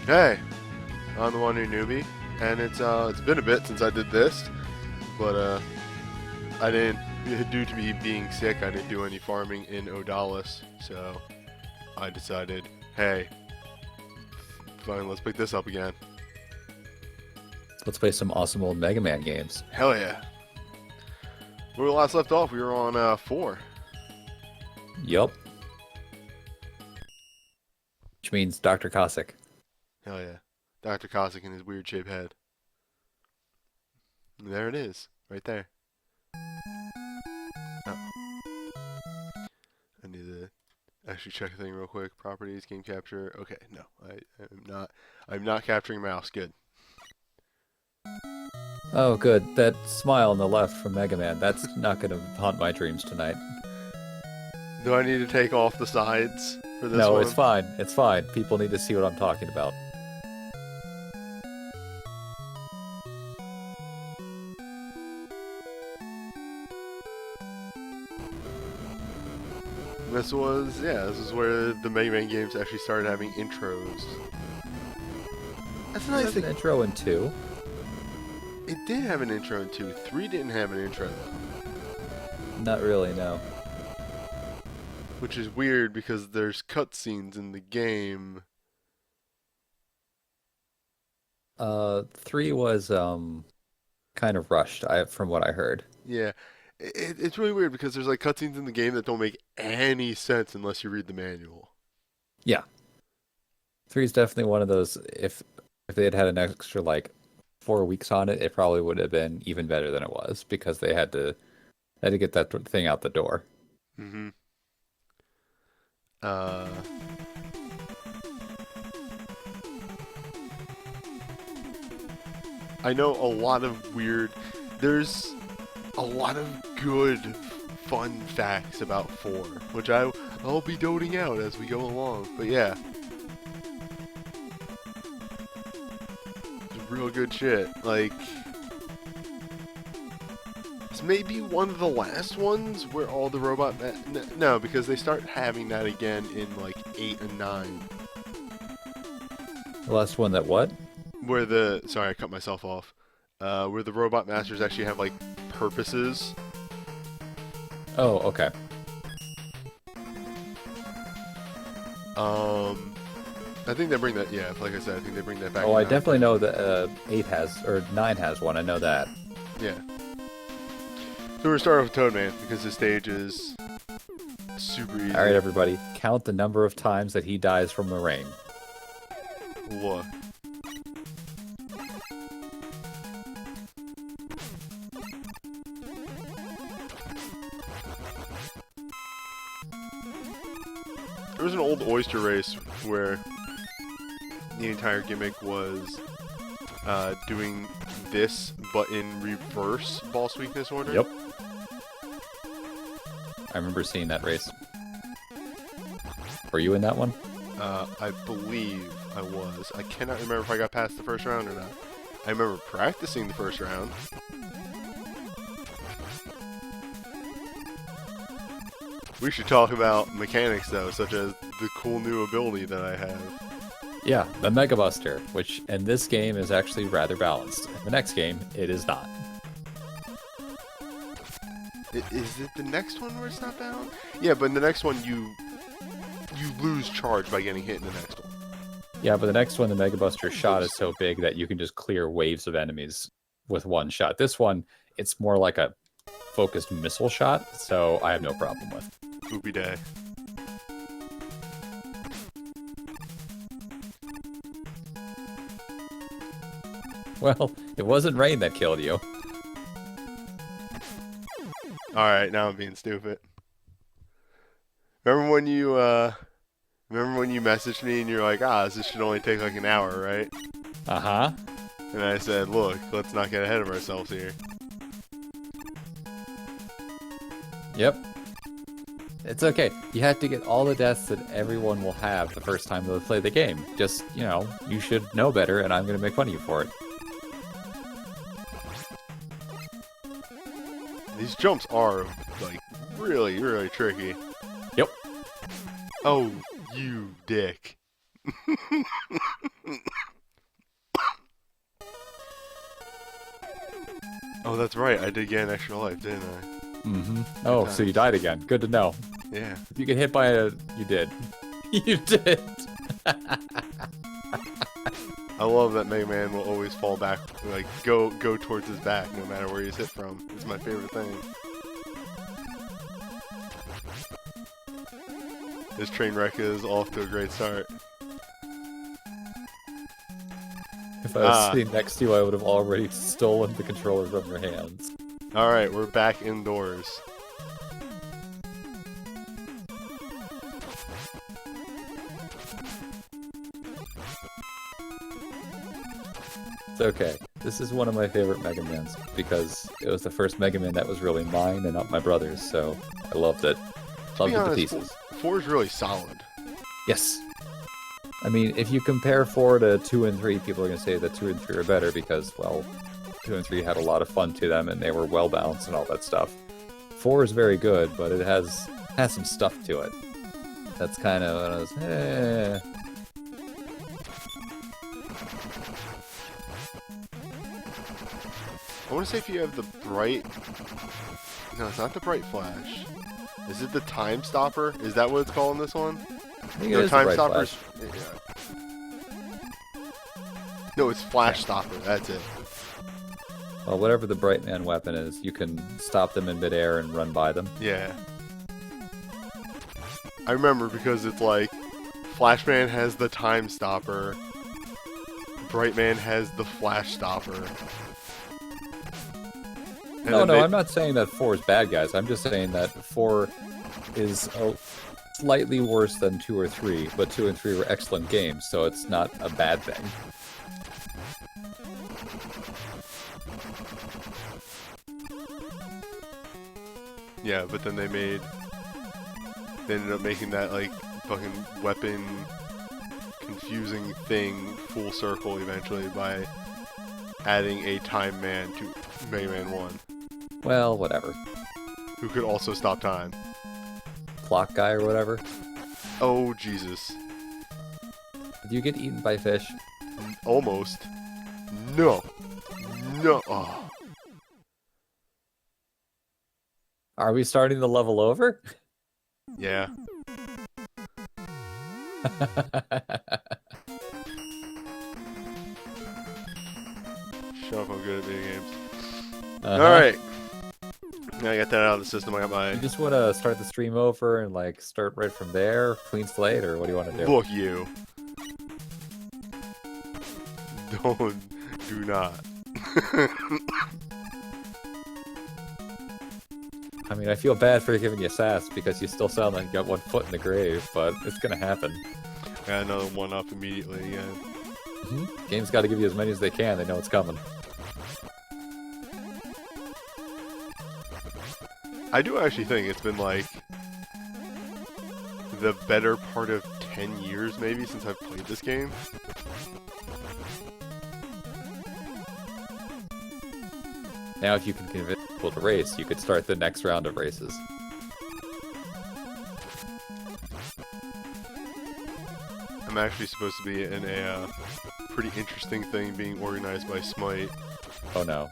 Hey, I'm the WanderingNewbie, and it's been a bit since I did this, but I didn't, due to me being sick, I didn't do any farming in Odalis, so I decided, hey, fine, let's pick this up again. Let's play some awesome old Mega Man games. Hell yeah. Where we last left off, we were on 4. Yup. Which means Dr. Cossack. Hell yeah. Dr. Cossack and his weird shaped head. There it is, right there. Oh. I need to actually check a thing real quick. Properties, game capture. Okay, no, I'm not capturing mouse. Good. Oh, good. That smile on the left from Mega Man, that's not going to haunt my dreams tonight. Do I need to take off the sides for this No, one? it's fine. It's fine. People need to see what I'm talking about. This is where the Mega Man games actually started having intros. That's a nice There's thing. an intro in 2. It did have an intro in 2. 3 didn't have an intro. Not really, no. Which is weird because there's cutscenes in the game. 3 was, kind of rushed, from what I heard. Yeah. It's really weird because there's like cutscenes in the game that don't make any sense unless you read the manual. Yeah. 3 is definitely one of those, if they had had an extra, 4 weeks on it, it probably would have been even better than it was, because they had to get that thing out the door. Mm-hmm. I know there's a lot of good, fun facts about 4, which I'll be doting out as we go along. But yeah, it's real good shit. Like, it's maybe one of the last ones where all the robot no, because they start having that again in like 8 and 9. The last one that what? Where sorry, I cut myself off. Where the robot masters actually have like purposes. Oh, okay. I think they bring that. Yeah, like I said, I think they bring that back. Oh, I definitely know that 8 has, or 9 has one. I know that. Yeah. So we're gonna start off with Toadman because the stage is super easy. All right, everybody, count the number of times that he dies from the rain. Look. There was an old oyster race where the entire gimmick was doing this, but in reverse boss weakness order. Yep. I remember seeing that race. Were you in that one? I believe I was. I cannot remember if I got past the first round or not. I remember practicing the first round. We should talk about mechanics though, such as the cool new ability that I have. Yeah, the Mega Buster, which in this game is actually rather balanced. In the next game, it is not. Is it the next one where it's not bound? Yeah, but in the next one you lose charge by getting hit in the next one. Yeah, but the next one, the Mega Buster shot is so big that you can just clear waves of enemies with one shot. This one, it's more like a focused missile shot, so I have no problem with. Poopy day. Well, it wasn't rain that killed you. Alright, now I'm being stupid. Remember when you messaged me and you're like, this should only take like an hour, right? Uh-huh. And I said, look, let's not get ahead of ourselves here. Yep. It's okay. You have to get all the deaths that everyone will have the first time they play the game. Just, you should know better, and I'm going to make fun of you for it. These jumps are, like, really, really tricky. Yep. Oh, you dick. that's right. I did get an extra life, didn't I? Mm-hmm. Oh, so you died again. Good to know. Yeah. If you get hit by a... You did. You did. I love that Mega Man will always fall back, like, go towards his back no matter where he's hit from. It's my favorite thing. This train wreck is off to a great start. If I was sitting next to you, I would have already stolen the controller from your hands. Alright, we're back indoors. It's okay. This is one of my favorite Mega Mans because it was the first Mega Man that was really mine and not my brother's, so I loved it. Loved it to pieces. 4 is really solid. Yes. I mean, if you compare 4 to 2 and 3, people are going to say that 2 and 3 are better because, well, 2 and 3 had a lot of fun to them and they were well balanced and all that stuff. 4 is very good, but it has some stuff to it. That's kind of one of those, I want to say if you have the bright... No, it's not the bright flash. Is it the time stopper? Is that what it's called in this one? I think it is time the bright stoppers. flash. Yeah. No, it's flash stopper. That's it. Well, whatever the Bright Man weapon is, you can stop them in midair and run by them. Yeah. I remember because it's like Flashman has the time stopper, Brightman has the flash stopper. No, I'm not saying that 4 is bad guys. I'm just saying that 4 is slightly worse than 2 or 3, but 2 and 3 were excellent games, so it's not a bad thing. Yeah, but then they ended up making that like fucking weapon confusing thing full circle eventually by adding a time man to Mega Man 1. Well, whatever. Who could also stop time. Clock guy or whatever. Oh, Jesus. Did you get eaten by fish? Almost. No. No. Oh. Are we starting the level over? Yeah. Shut up, I'm good at video games. Alright. Now I got that out of the system. I got my... You just want to start the stream over and like start right from there? Clean slate, or what do you want to do? Look, you. Do not. I mean, I feel bad for giving you sass because you still sound like you got one foot in the grave, but it's gonna happen. Got another one up immediately again. Games got to give you as many as they can. They know it's coming. I do actually think it's been like the better part of 10 years maybe since I've played this game. Now if you can convince people to race, you could start the next round of races. I'm actually supposed to be in a pretty interesting thing being organized by Smite. Oh no.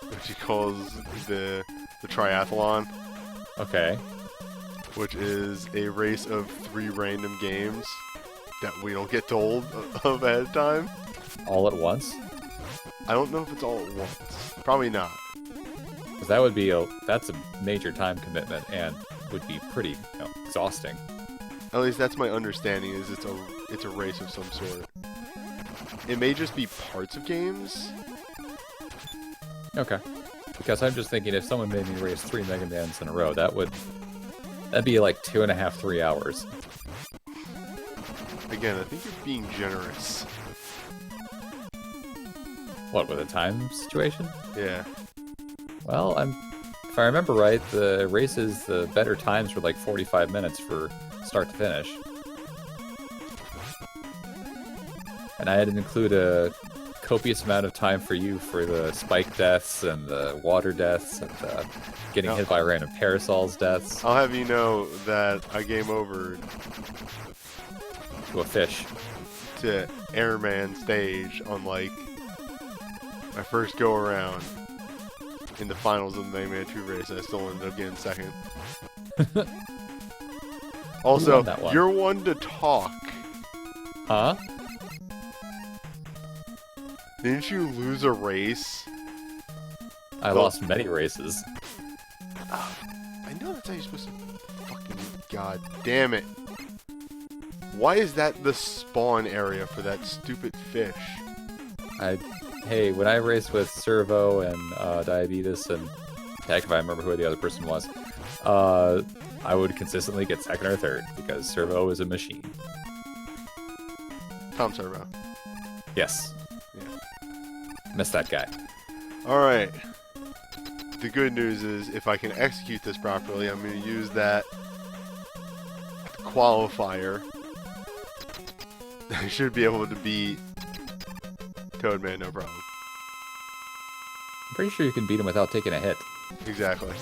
Which he calls the triathlon. Okay. Which is a race of 3 random games that we don't get told of ahead of time. All at once? I don't know if it's all at once. Probably not. Because that would be that's a major time commitment and would be pretty exhausting. At least that's my understanding. Is it's a race of some sort. It may just be parts of games. Okay. Because I'm just thinking if someone made me race 3 Mega Mans in a row, that'd be like 2.5, 3 hours. Again, I think you're being generous. What, with a time situation? Yeah. Well, if I remember right, the races, the better times were like 45 minutes for start to finish. And I had to include a copious amount of time for you for the spike deaths and the water deaths and the getting hit by random parasols deaths. I'll have you know that I game over To a fish. to Airman stage on like my first go around in the finals of the Mega Man 2 race. I still ended up getting second. Also, that one? you're one to talk. Huh? Didn't you lose a race? I lost many races. I know that's how you're supposed to... Fucking god damn it. Why is that the spawn area for that stupid fish? Hey, when I raced with Servo and Diabetes and heck if I remember who the other person was, I would consistently get second or third because Servo is a machine. Tom Servo. Yes. Yeah. Miss that guy. Alright. The good news is, if I can execute this properly, I'm going to use that qualifier. I should be able to beat Toadman, no problem. I'm pretty sure you can beat him without taking a hit. Exactly.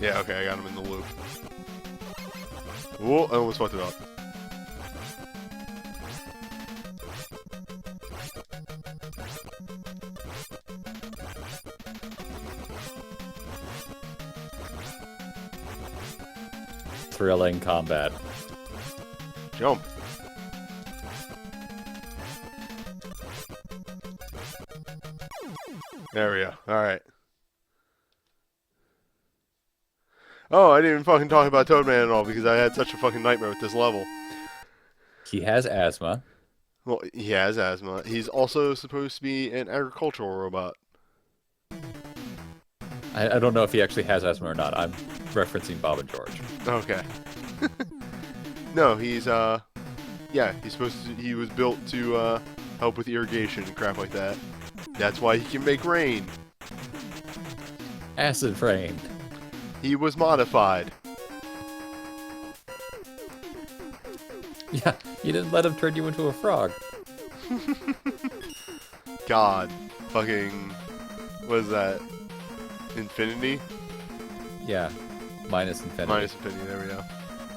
Yeah, okay, I got him in the loop. Whoa, I almost fucked it up. Thrilling combat. Jump. There we go. Alright. Oh, I didn't even fucking talk about Toadman at all because I had such a fucking nightmare with this level. He has asthma. Well, he has asthma. He's also supposed to be an agricultural robot. I don't know if he actually has asthma or not. I'm referencing Bob and George. Okay. No, he's, yeah, he's supposed to, he was built to, help with irrigation and crap like that. That's why he can make rain. Acid rain. He was modified. Yeah, you didn't let him turn you into a frog. God. Fucking, what is that? Infinity? Yeah, minus infinity. Minus infinity, there we go.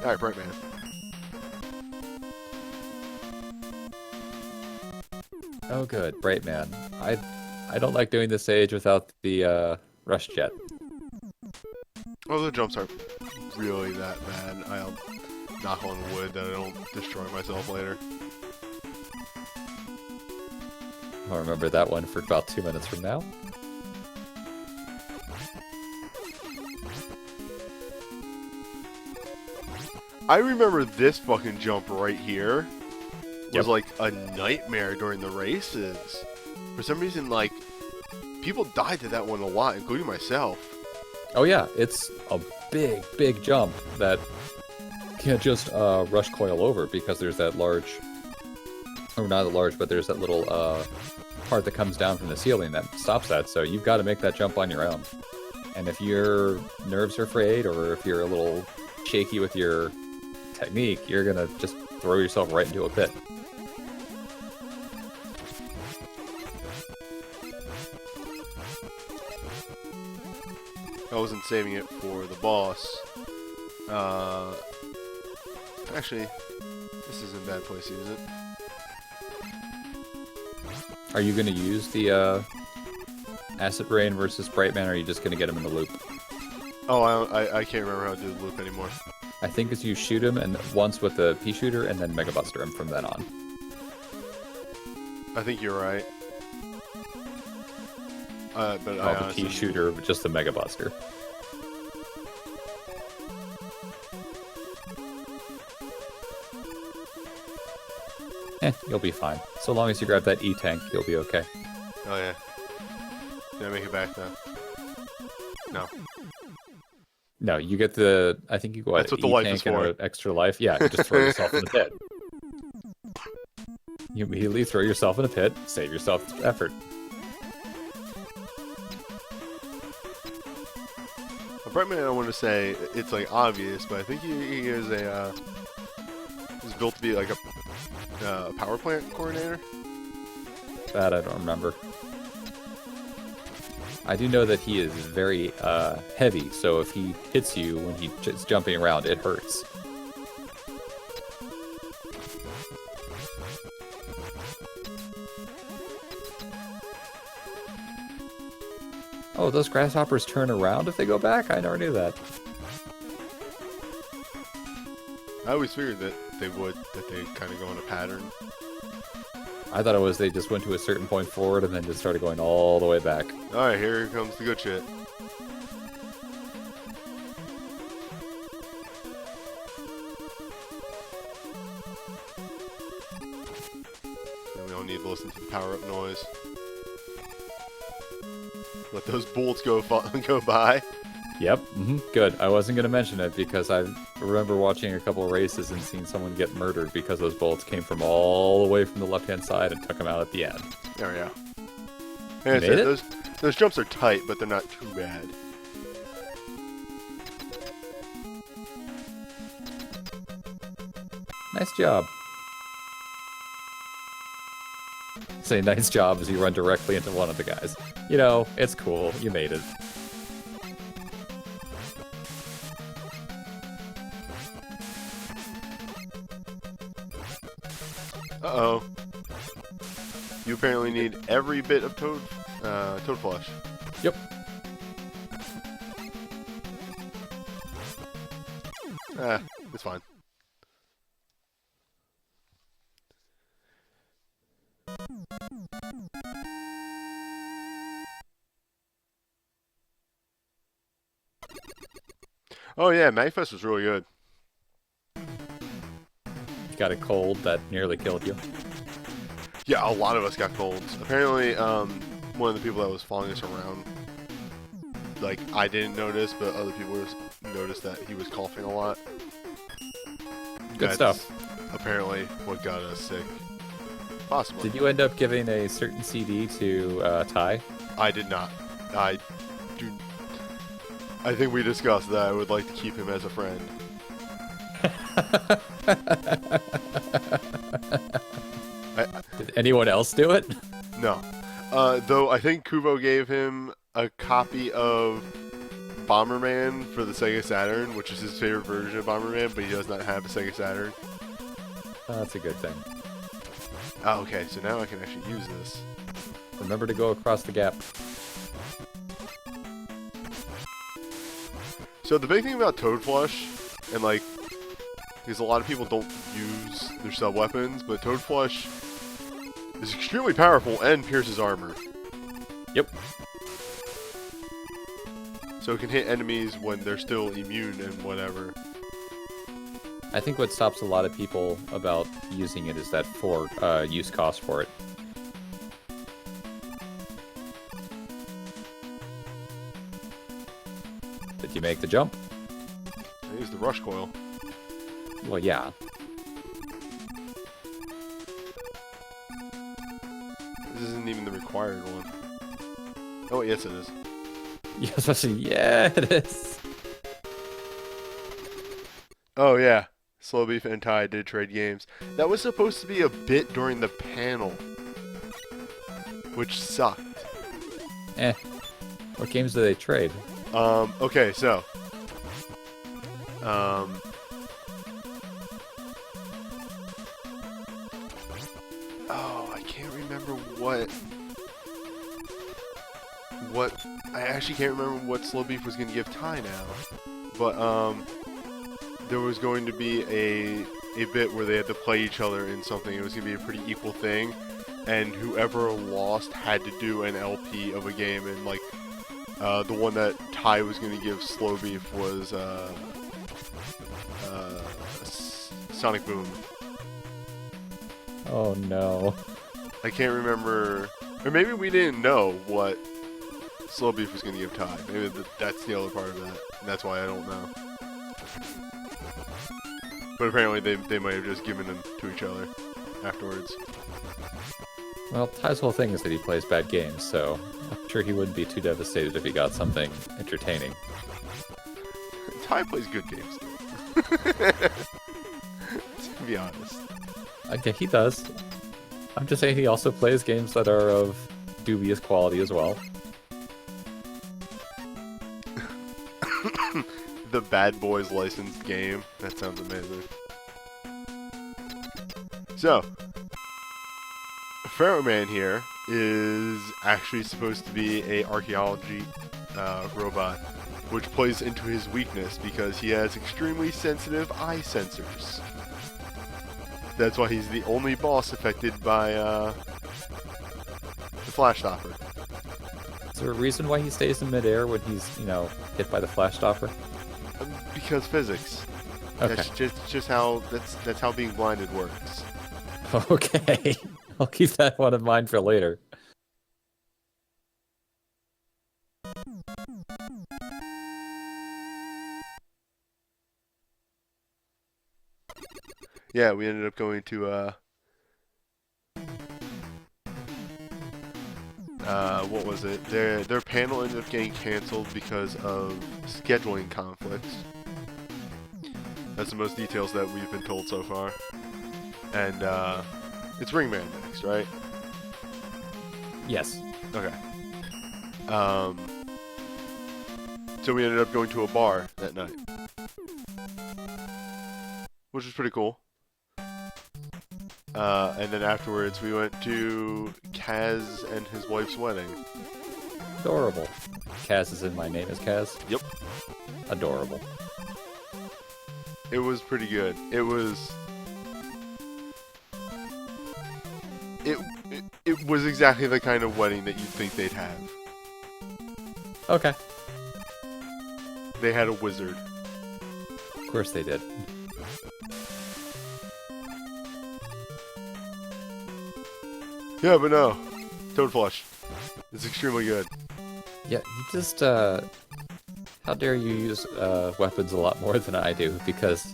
Alright, Bright Man. Oh good, Bright Man. I don't like doing this stage without the rush jet. Oh, the jumps aren't really that bad. I'll knock on wood that I don't destroy myself later. I'll remember that one for about 2 minutes from now. I remember this fucking jump right here was Yep. like a nightmare during the races. For some reason, like, people died to that one a lot, including myself. Oh yeah, it's a big, big jump that can't just rush coil over because there's that large, or not a large, but there's that little part that comes down from the ceiling that stops that. So you've got to make that jump on your own. And if your nerves are frayed or if you're a little shaky with your technique, you're gonna just throw yourself right into a pit. I wasn't saving it for the boss. Actually, this isn't a bad place to use it. Are you gonna use the Acid Rain versus Bright Man, or are you just gonna get him in the loop? Oh, I can't remember how to do the loop anymore. I think it's you shoot him and once with the pea shooter and then Mega Buster him from then on. I think you're right. But I Not the honestly... pea shooter, but just the Mega Buster. You'll be fine. So long as you grab that E-Tank, you'll be okay. Oh, yeah. Did I make it back, though? No. No, you get the... I think you go That's what the life is and for. an extra life. Yeah, you just throw yourself in the pit. You immediately throw yourself in a pit, save yourself effort. Brightman, I want to say it's like obvious, but I think he is a he's built to be like a power plant coordinator. That I don't remember. I do know that he is very heavy, so if he hits you when he's jumping around, it hurts. Oh, those grasshoppers turn around if they go back? I never knew that. I always figured that they would, that they kind of go in a pattern. I thought it was they just went to a certain point forward and then just started going all the way back. Alright, here comes the good shit. Now we don't need to listen to the power-up noise. Let those bullets go by. Yep, good. I wasn't going to mention it because I remember watching a couple of races and seeing someone get murdered because those bullets came from all the way from the left-hand side and took them out at the end. There we go. Like I Made said, it? those jumps are tight, but they're not too bad. Nice job. Say nice job as you run directly into one of the guys. You know, it's cool. You made it. Uh-oh. You apparently need every bit of toad flesh. Yep. It's fine. Oh yeah, Magfest was really good. You got a cold that nearly killed you. Yeah, a lot of us got colds. Apparently, one of the people that was following us around, like, I didn't notice, but other people noticed that he was coughing a lot. Good stuff. Apparently what got us sick. Possibly. Did you end up giving a certain CD to Ty? I did not. I think we discussed that I would like to keep him as a friend. Did anyone else do it? No. Though I think Kubo gave him a copy of Bomberman for the Sega Saturn, which is his favorite version of Bomberman, but he does not have a Sega Saturn. That's a good thing. Oh, okay, so now I can actually use this. Remember to go across the gap. So the big thing about Toad Flush, and like, because a lot of people don't use their sub-weapons, but Toad Flush is extremely powerful and pierces armor. Yep. So it can hit enemies when they're still immune and whatever. I think what stops a lot of people about using it is that use cost for it. Did you make the jump? I used the rush coil. Well, yeah. This isn't even the required one. Oh, yes it is. Yes, yeah, it is. Oh, yeah. Slow Beef and Ty did trade games. That was supposed to be a bit during the panel, which sucked. What games do they trade? Okay, so. Oh, I can't remember what I actually can't remember what Slow Beef was going to give Ty now. But, there was going to be a bit where they had to play each other in something. It was going to be a pretty equal thing. And whoever lost had to do an LP of a game. And, like, the one that Ty was going to give Slow Beef was, Sonic Boom. Oh, no. I can't remember. Or maybe we didn't know what Slow Beef was going to give Ty. Maybe that's the other part of that. And that's why I don't know. But apparently they might have just given them to each other afterwards. Well, Ty's whole thing is that he plays bad games, so I'm sure he wouldn't be too devastated if he got something entertaining. Ty plays good games, to be honest. Okay, he does. I'm just saying he also plays games that are of dubious quality as well. The Bad Boys licensed game. That sounds amazing. So, Pharaoh Man here is actually supposed to be a archaeology robot, which plays into his weakness because he has extremely sensitive eye sensors. That's why he's the only boss affected by the flash stopper. Is there a reason why he stays in midair when he's, hit by the flash stopper? Because physics. Okay. That's just how that's how being blinded works. Okay. I'll keep that one in mind for later. Yeah, we ended up going to what was it? Their panel ended up getting canceled because of scheduling conflicts. That's the most details that we've been told so far. And it's Ringman next, right? Yes. Okay. So we ended up going to a bar that night, which was pretty cool. And then afterwards, we went to Kaz and his wife's wedding. Adorable. Kaz is in My Name is Kaz? Yep. Adorable. It was pretty good. It was exactly the kind of wedding that you'd think they'd have. Okay. They had a wizard. Of course they did. Yeah, but no. Toad Flush. It's extremely good. Yeah, you just, how dare you use weapons a lot more than I do, because,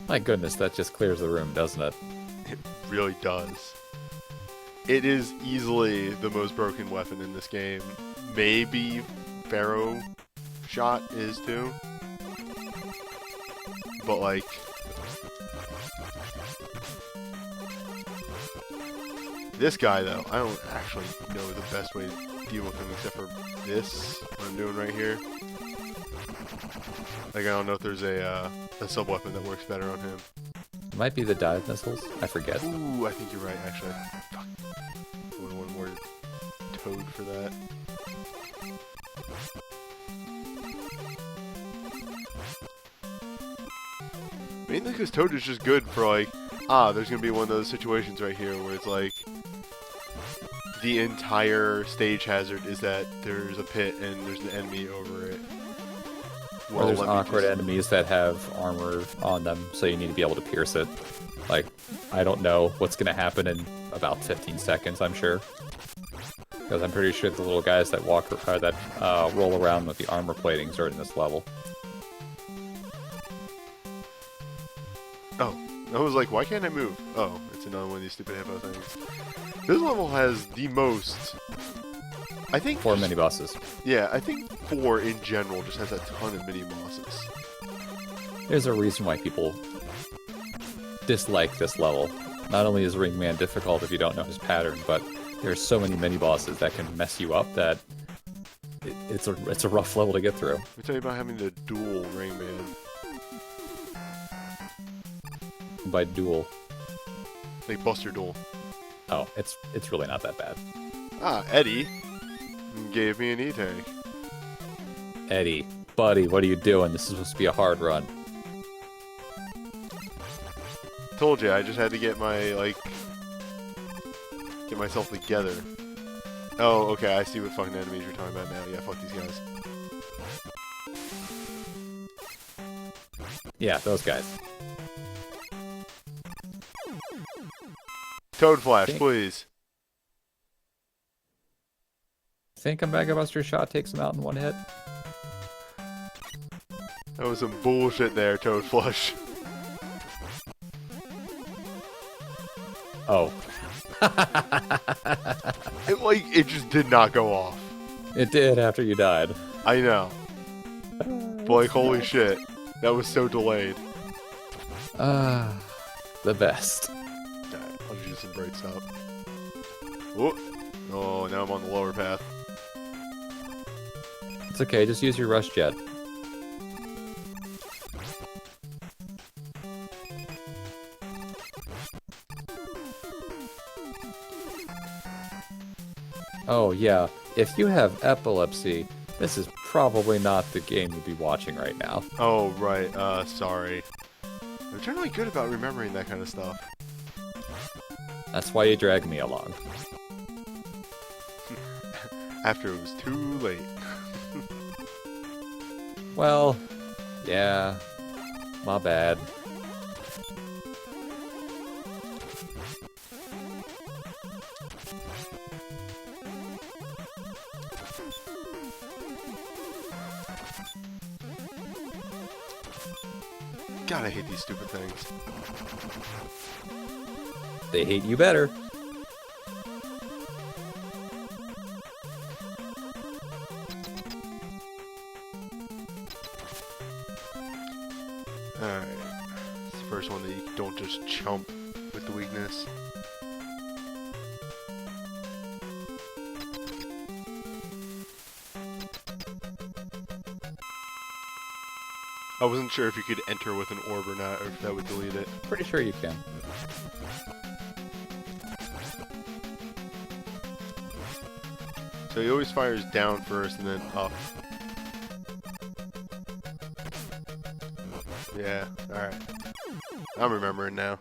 my goodness, that just clears the room, doesn't it? It really does. It is easily the most broken weapon in this game. Maybe Pharaoh Shot is too. But like... This guy, though, I don't actually know the best way to deal with him except for this, what I'm doing right here. Like, I don't know if there's a sub-weapon that works better on him. It might be the dive missiles. I forget. Ooh, I think you're right, actually. Fuck. I would want more Toad for that. Mainly because Toad is just good for, like, there's gonna be one of those situations right here where it's like, the entire stage hazard is that there's a pit and there's an enemy over it. Or there's awkward enemies that have armor on them, so you need to be able to pierce it. Like, I don't know what's going to happen in about 15 seconds, I'm sure. Because I'm pretty sure the little guys that roll around with the armor platings are in this level. Oh, I was like, why can't I move? Oh, it's another one of these stupid hippo things. This level has the most... I think... 4 mini-bosses. Yeah, I think 4 in general just has a ton of mini-bosses. There's a reason why people dislike this level. Not only is Ringman difficult if you don't know his pattern, but there's so many mini-bosses that can mess you up that it's a rough level to get through. Let me tell you about having to duel Ringman. By duel. Like Buster Duel. Oh, it's really not that bad. Ah, Eddie gave me an E-tank. Eddie, buddy, what are you doing? This is supposed to be a hard run. Told you, I just had to get my, get myself together. Oh, okay, I see what fucking enemies you're talking about now. Yeah, fuck these guys. Yeah, those guys. Toad Flash, please. Think a Mega Buster shot takes him out in one hit? That was some bullshit there, Toad Flush. Oh. It just did not go off. It did after you died. I know. But like, holy shit. That was so delayed. The best. Alright, I'll just use some bright stop. Whoop. Oh, now I'm on the lower path. It's okay, just use your rush jet. Oh yeah, if you have epilepsy, this is probably not the game you'd be watching right now. Oh, right. Sorry. I'm generally good about remembering that kind of stuff. That's why you drag me along. After it was too late. Well, yeah, my bad. God, I hate these stupid things. They hate you better. Alright. It's the first one that you don't just chump with the weakness. I wasn't sure if you could enter with an orb or not, or if that would delete it. Pretty sure you can. So he always fires down first and then up. Yeah, alright. I'm remembering now.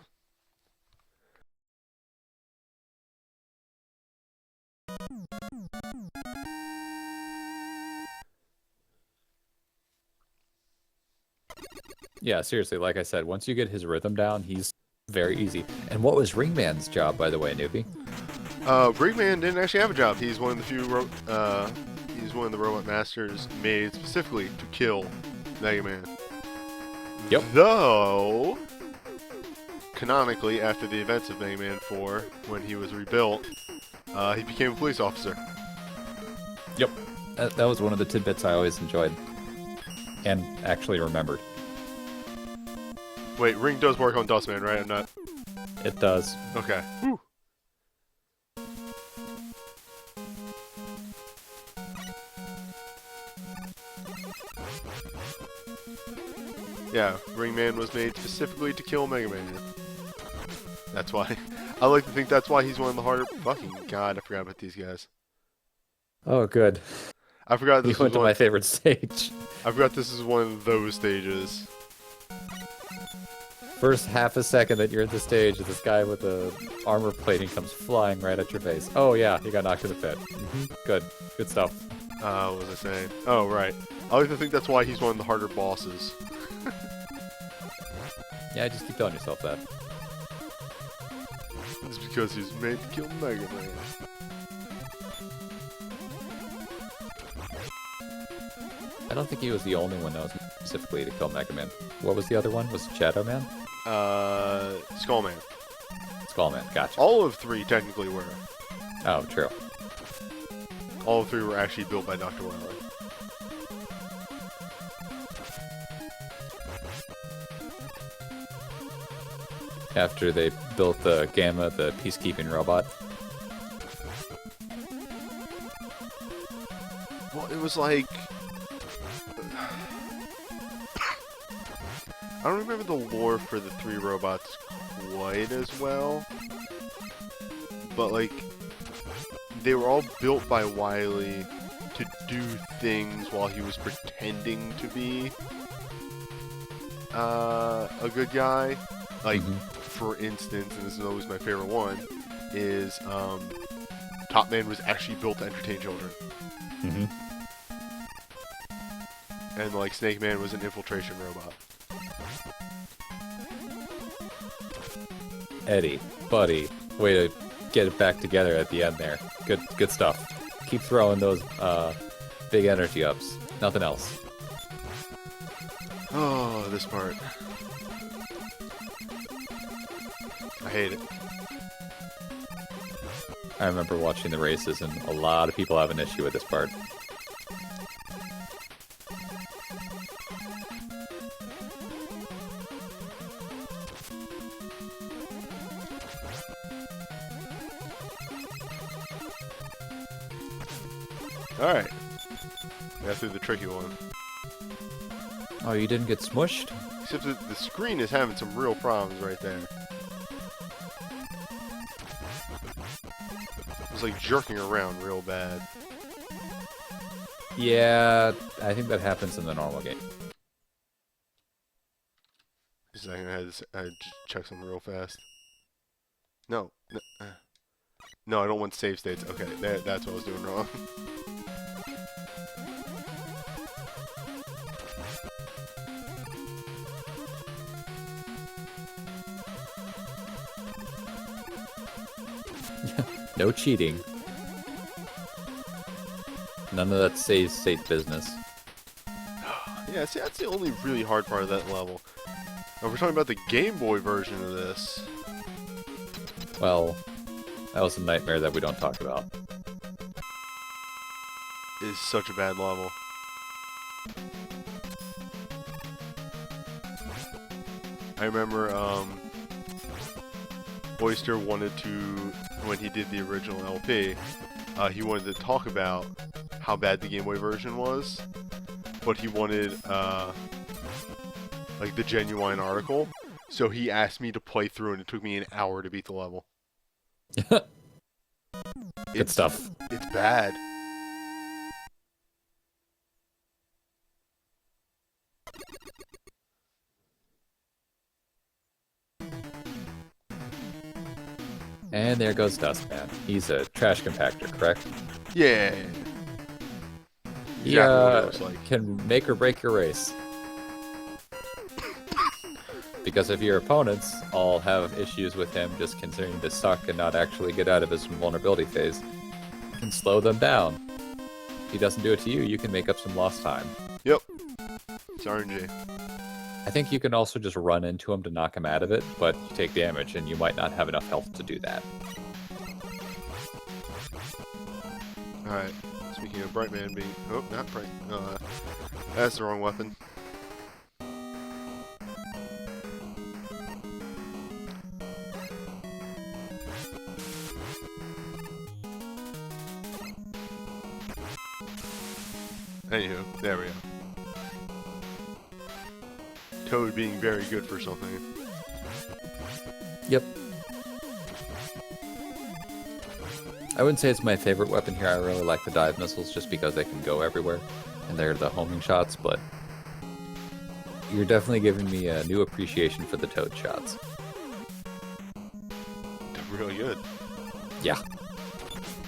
Yeah, seriously, like I said, once you get his rhythm down, he's very easy. And what was Ringman's job, by the way, newbie? Ringman didn't actually have a job. He's one of the few he's one of the robot masters made specifically to kill Mega Man. Yep. Though, canonically, after the events of Mega Man 4, when he was rebuilt, he became a police officer. Yep. That was one of the tidbits I always enjoyed. And actually remembered. Wait, Ring does work on Dustman, right? I'm not... It does. Okay. Whew. Yeah, Ringman was made specifically to kill Mega Man. That's why. I like to think that's why he's one of the harder... Fucking God, I forgot about these guys. Oh, good. I forgot this You went was to one... my favorite stage. I forgot this is one of those stages. First half a second that you're at the stage, this guy with the armor plating comes flying right at your face. Oh yeah, he got knocked in the pit. Good. Good stuff. What was I saying? Oh, right. I like to think that's why he's one of the harder bosses. Yeah, just keep telling yourself that. It's because he's made to kill Mega Man. I don't think he was the only one that was specifically to kill Mega Man. What was the other one? Was it Shadow Man? Skullman. Skullman, gotcha. All of 3 technically were. Oh, true. All of 3 were actually built by Dr. Wily. After they built the Gamma, the peacekeeping robot. Well, it was like... I don't remember the lore for the 3 robots quite as well. But, like, they were all built by Wily to do things while he was pretending to be a good guy. Like, for instance, and this is always my favorite one, is Top Man was actually built to entertain children. And, like, Snake Man was an infiltration robot. Eddie, buddy, way to get it back together at the end there. Good stuff. Keep throwing those big energy ups. Nothing else. Oh, this part. I hate it. I remember watching the races, and a lot of people have an issue with this part. Alright. Got through the tricky one. Oh, you didn't get smushed? Except that the screen is having some real problems right there. was like jerking around real bad. Yeah, I think that happens in the normal game. Just a second, I had to check something real fast. No, no, I don't want save states. Okay, that's what I was doing wrong. No cheating. None of that save state business. Yeah, see, that's the only really hard part of that level. Now, we're talking about the Game Boy version of this. Well, that was a nightmare that we don't talk about. It is such a bad level. I remember, Oyster wanted to, when he did the original LP, he wanted to talk about how bad the Game Boy version was, but he wanted, like, the genuine article, so he asked me to play through, and it took me an hour to beat the level. Good stuff. It's bad. And there goes Dustman. He's a trash compactor, correct? Yeah. He Exactly what it looks like. can make or break your race. Because if your opponents all have issues with him just considering to suck and not actually get out of his vulnerability phase, you can slow them down. If he doesn't do it to you, you can make up some lost time. Yep. It's RNG. I think you can also just run into him to knock him out of it, but you take damage and you might not have enough health to do that. Alright. Speaking of Brightman being... Oh, not Bright. That's the wrong weapon. Anywho, there we go. Toad being very good for something. Yep. I wouldn't say it's my favorite weapon here. I really like the dive missiles just because they can go everywhere. And they're the homing shots, but you're definitely giving me a new appreciation for the Toad shots. They're really good. Yeah.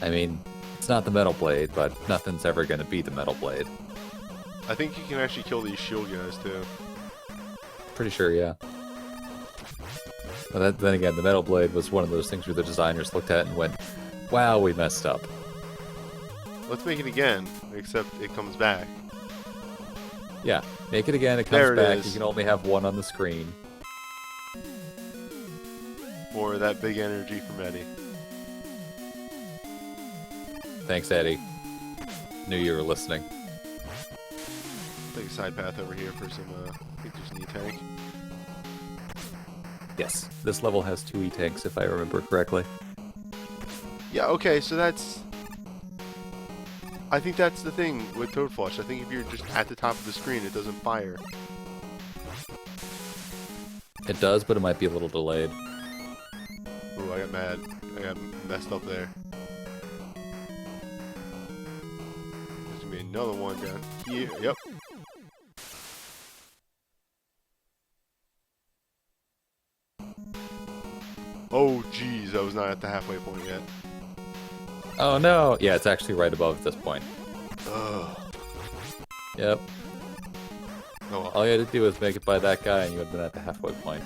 I mean, it's not the Metal Blade, but nothing's ever going to be the Metal Blade. I think you can actually kill these shield guys too. Pretty sure, yeah. But then again, the Metal Blade was one of those things where the designers looked at it and went, wow, we messed up. Let's make it again, except it comes back. Yeah, make it again, it There comes it back, is. you can only have one on the screen. More of that big energy from Eddie. Thanks, Eddie. Knew you were listening. Take a side path over here for some, I think there's an E-tank. Yes, this level has 2 E-tanks if I remember correctly. Yeah, okay, so that's... I think that's the thing with Toad Flush. I think if you're just at the top of the screen, it doesn't fire. It does, but it might be a little delayed. Ooh, I got mad. I got messed up there. There's gonna be another one down here. Yep. Oh, jeez, I was not at the halfway point yet. Oh no! Yeah, it's actually right above this point. Ugh. Yep. Oh well. All you had to do was make it by that guy and you would have been at the halfway point.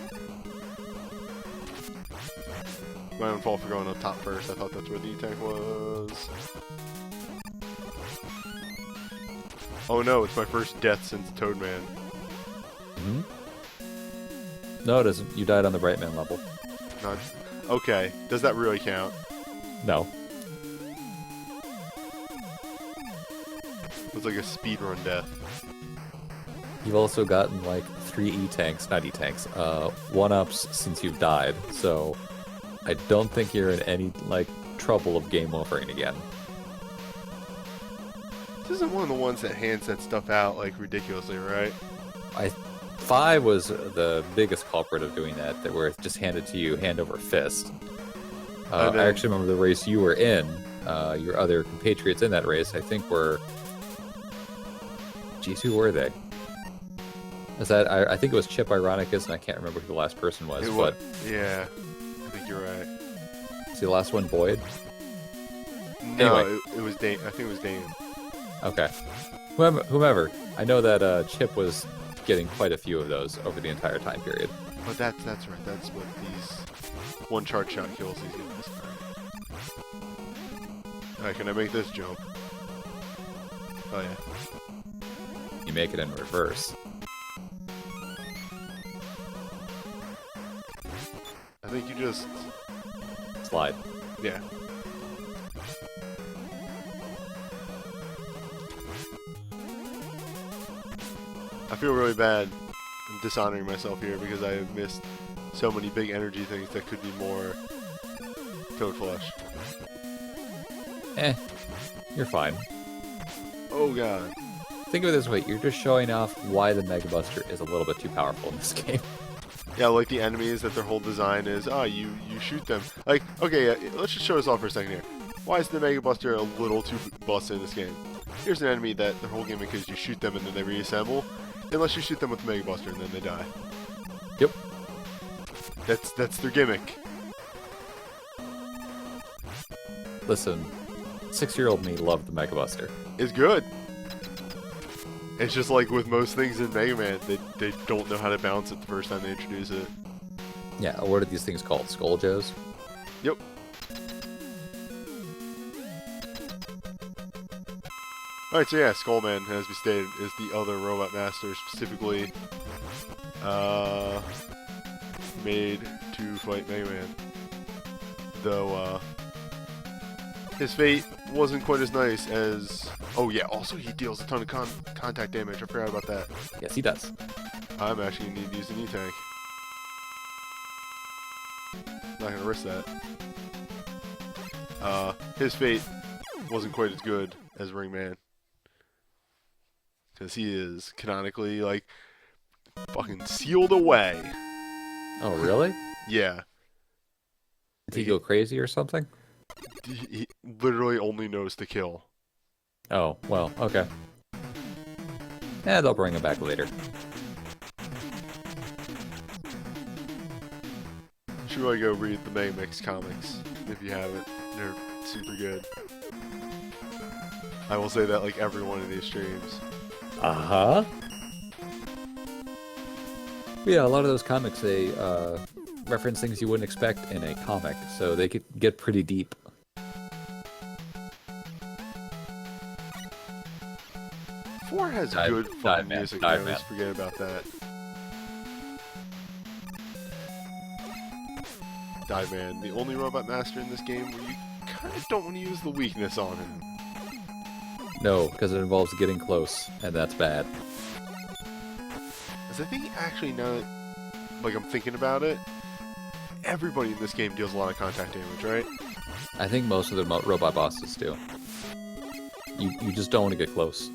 My own fault for going up top first. I thought that's where the E-tank was. Oh no, it's my first death since Toadman. Mm-hmm. No, it isn't. You died on the Brightman level. Not... Okay, does that really count? No. It was like a speedrun death. You've also gotten like 3 E-tanks, not E-tanks, 1-ups since you've died, so I don't think you're in any, like, trouble of game overing again. This isn't one of the ones that hands that stuff out, like, ridiculously, right? 5 was the biggest culprit of doing that, where it's just handed to you hand over fist. I actually remember the race you were in, your other compatriots in that race, I think were... Geez, who were they? Is that I think it was Chip Ironicus, and I can't remember who the last person was. But yeah, I think you're right. see the last one, Boyd. No, Anyway. it was Dane. I think it was Dane. Okay, whomever. I know that Chip was getting quite a few of those over the entire time period. But that's right. That's what these one charge shot kills these guys. Alright, can I make this jump? Oh yeah. You make it in reverse. I think you just Slide. yeah. I feel really bad. I'm dishonoring myself here because I have missed so many big energy things that could be more Toad Flesh. You're fine. Oh god. Think of it this way, you're just showing off why the Mega Buster is a little bit too powerful in this game. Yeah, like the enemies that their whole design is, you shoot them. Like, okay, let's just show this off for a second here. Why is the Mega Buster a little too busted in this game? Here's an enemy that their whole gimmick is you shoot them and then they reassemble. Unless you shoot them with the Mega Buster and then they die. Yep. That's their gimmick. Listen, 6-year-old me loved the Mega Buster. It's good. It's just like with most things in Mega Man, they don't know how to balance it the first time they introduce it. Yeah, what are these things called? Skull Joes? Yep. Alright, so yeah, Skullman, as we stated, is the other Robot Master, specifically made to fight Mega Man. Though, his fate wasn't quite as nice as... Oh yeah, also he deals a ton of contact damage, I forgot about that. Yes, he does. I'm actually going to need to use an E-Tank. Not going to risk that. His fate wasn't quite as good as Ringman. Because he is canonically, like, fucking sealed away. Oh, really? Yeah. Did he go crazy or something? He literally only knows to kill. Oh, well, okay. They'll bring him back later. You should really go read the Mega Mix comics if you haven't. They're super good. I will say that like every one of these streams. Uh-huh. Yeah, a lot of those comics, they reference things you wouldn't expect in a comic, so they could get pretty deep. Four has good fucking music. I always forget about that. Dive Man, the only Robot Master in this game where you kind of don't want to use the weakness on him. No, because it involves getting close, and that's bad. Because I think actually now that, like, I'm thinking about it, everybody in this game deals a lot of contact damage, right? I think most of the robot bosses do. You just don't want to get close.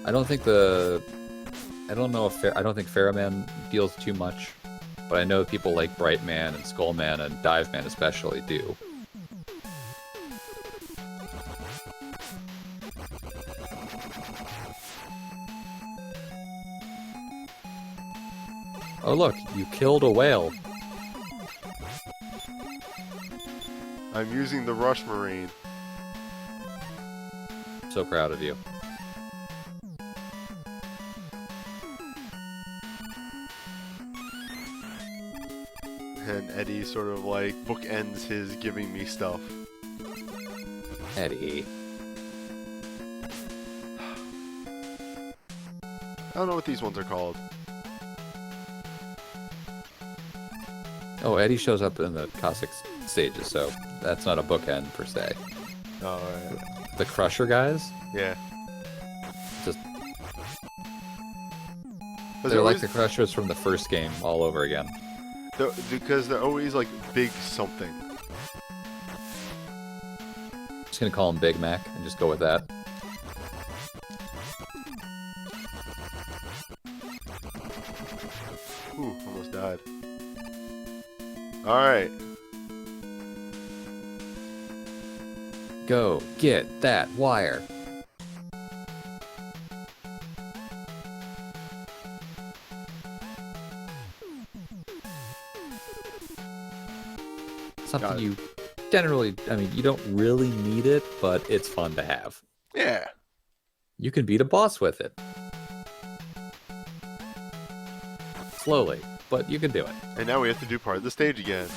I don't think I don't think Pharaohman deals too much, but I know people like Brightman and Skullman and Diveman especially do. Oh look, you killed a whale. I'm using the Rush Marine. So proud of you. And Eddie sort of like bookends his giving me stuff. Eddie. I don't know what these ones are called. Oh, Eddie shows up in the Cossack stages, so that's not a bookend per se. Oh, alright. The Crusher guys? Yeah. Just They're like always... the Crushers from the first game all over again. Because they're always like big something. Just gonna call him Big Mac and just go with that. Ooh, almost died. Alright. Go get that wire. Something you generally, I mean, you don't really need it, but it's fun to have. Yeah. You can beat a boss with it. Slowly, but you can do it. And now we have to do part of the stage again.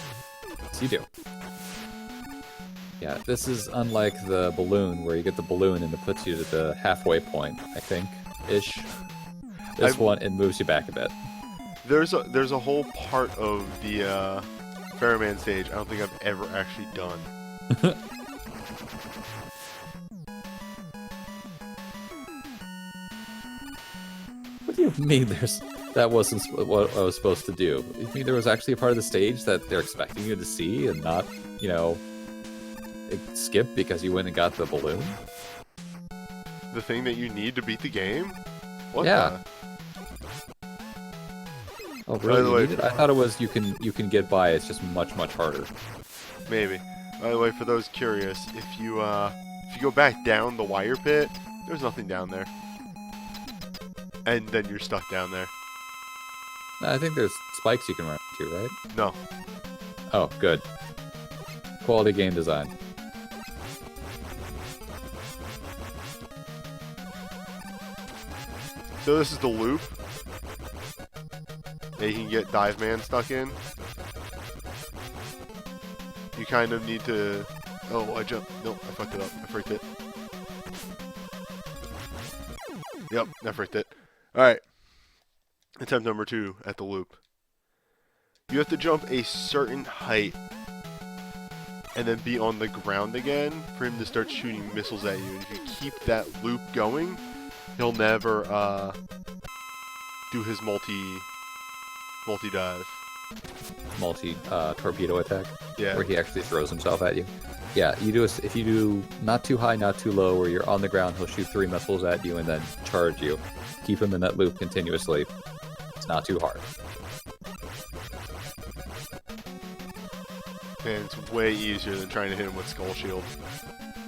Yes, you do. Yeah, this is unlike the balloon, where you get the balloon and it puts you to the halfway point, I think, ish. This one, it moves you back a bit. There's a whole part of the Ferryman stage I don't think I've ever actually done. What do you mean that wasn't what I was supposed to do? You mean there was actually a part of the stage that they're expecting you to see and not, skip because you went and got the balloon? The thing that you need to beat the game? What yeah. Oh, really? I thought it was you can get by. It's just much harder. Maybe. By the way, for those curious, if you go back down the wire pit, there's nothing down there, and then you're stuck down there. I think there's spikes you can run into, right? No. Oh, good. Quality game design. So this is the loop that you can get Dive Man stuck in. You kind of need to... Oh, I jumped. Nope, I fucked it up. I freaked it. Yep, I freaked it. Alright. Attempt number 2 at the loop. You have to jump a certain height and then be on the ground again for him to start shooting missiles at you. And if you keep that loop going, he'll never do his multi-dive. Torpedo attack? Yeah. Where he actually throws himself at you. Yeah, if you do not too high, not too low, where you're on the ground, he'll shoot 3 missiles at you and then charge you. Keep him in that loop continuously. It's not too hard. And it's way easier than trying to hit him with Skull Shield.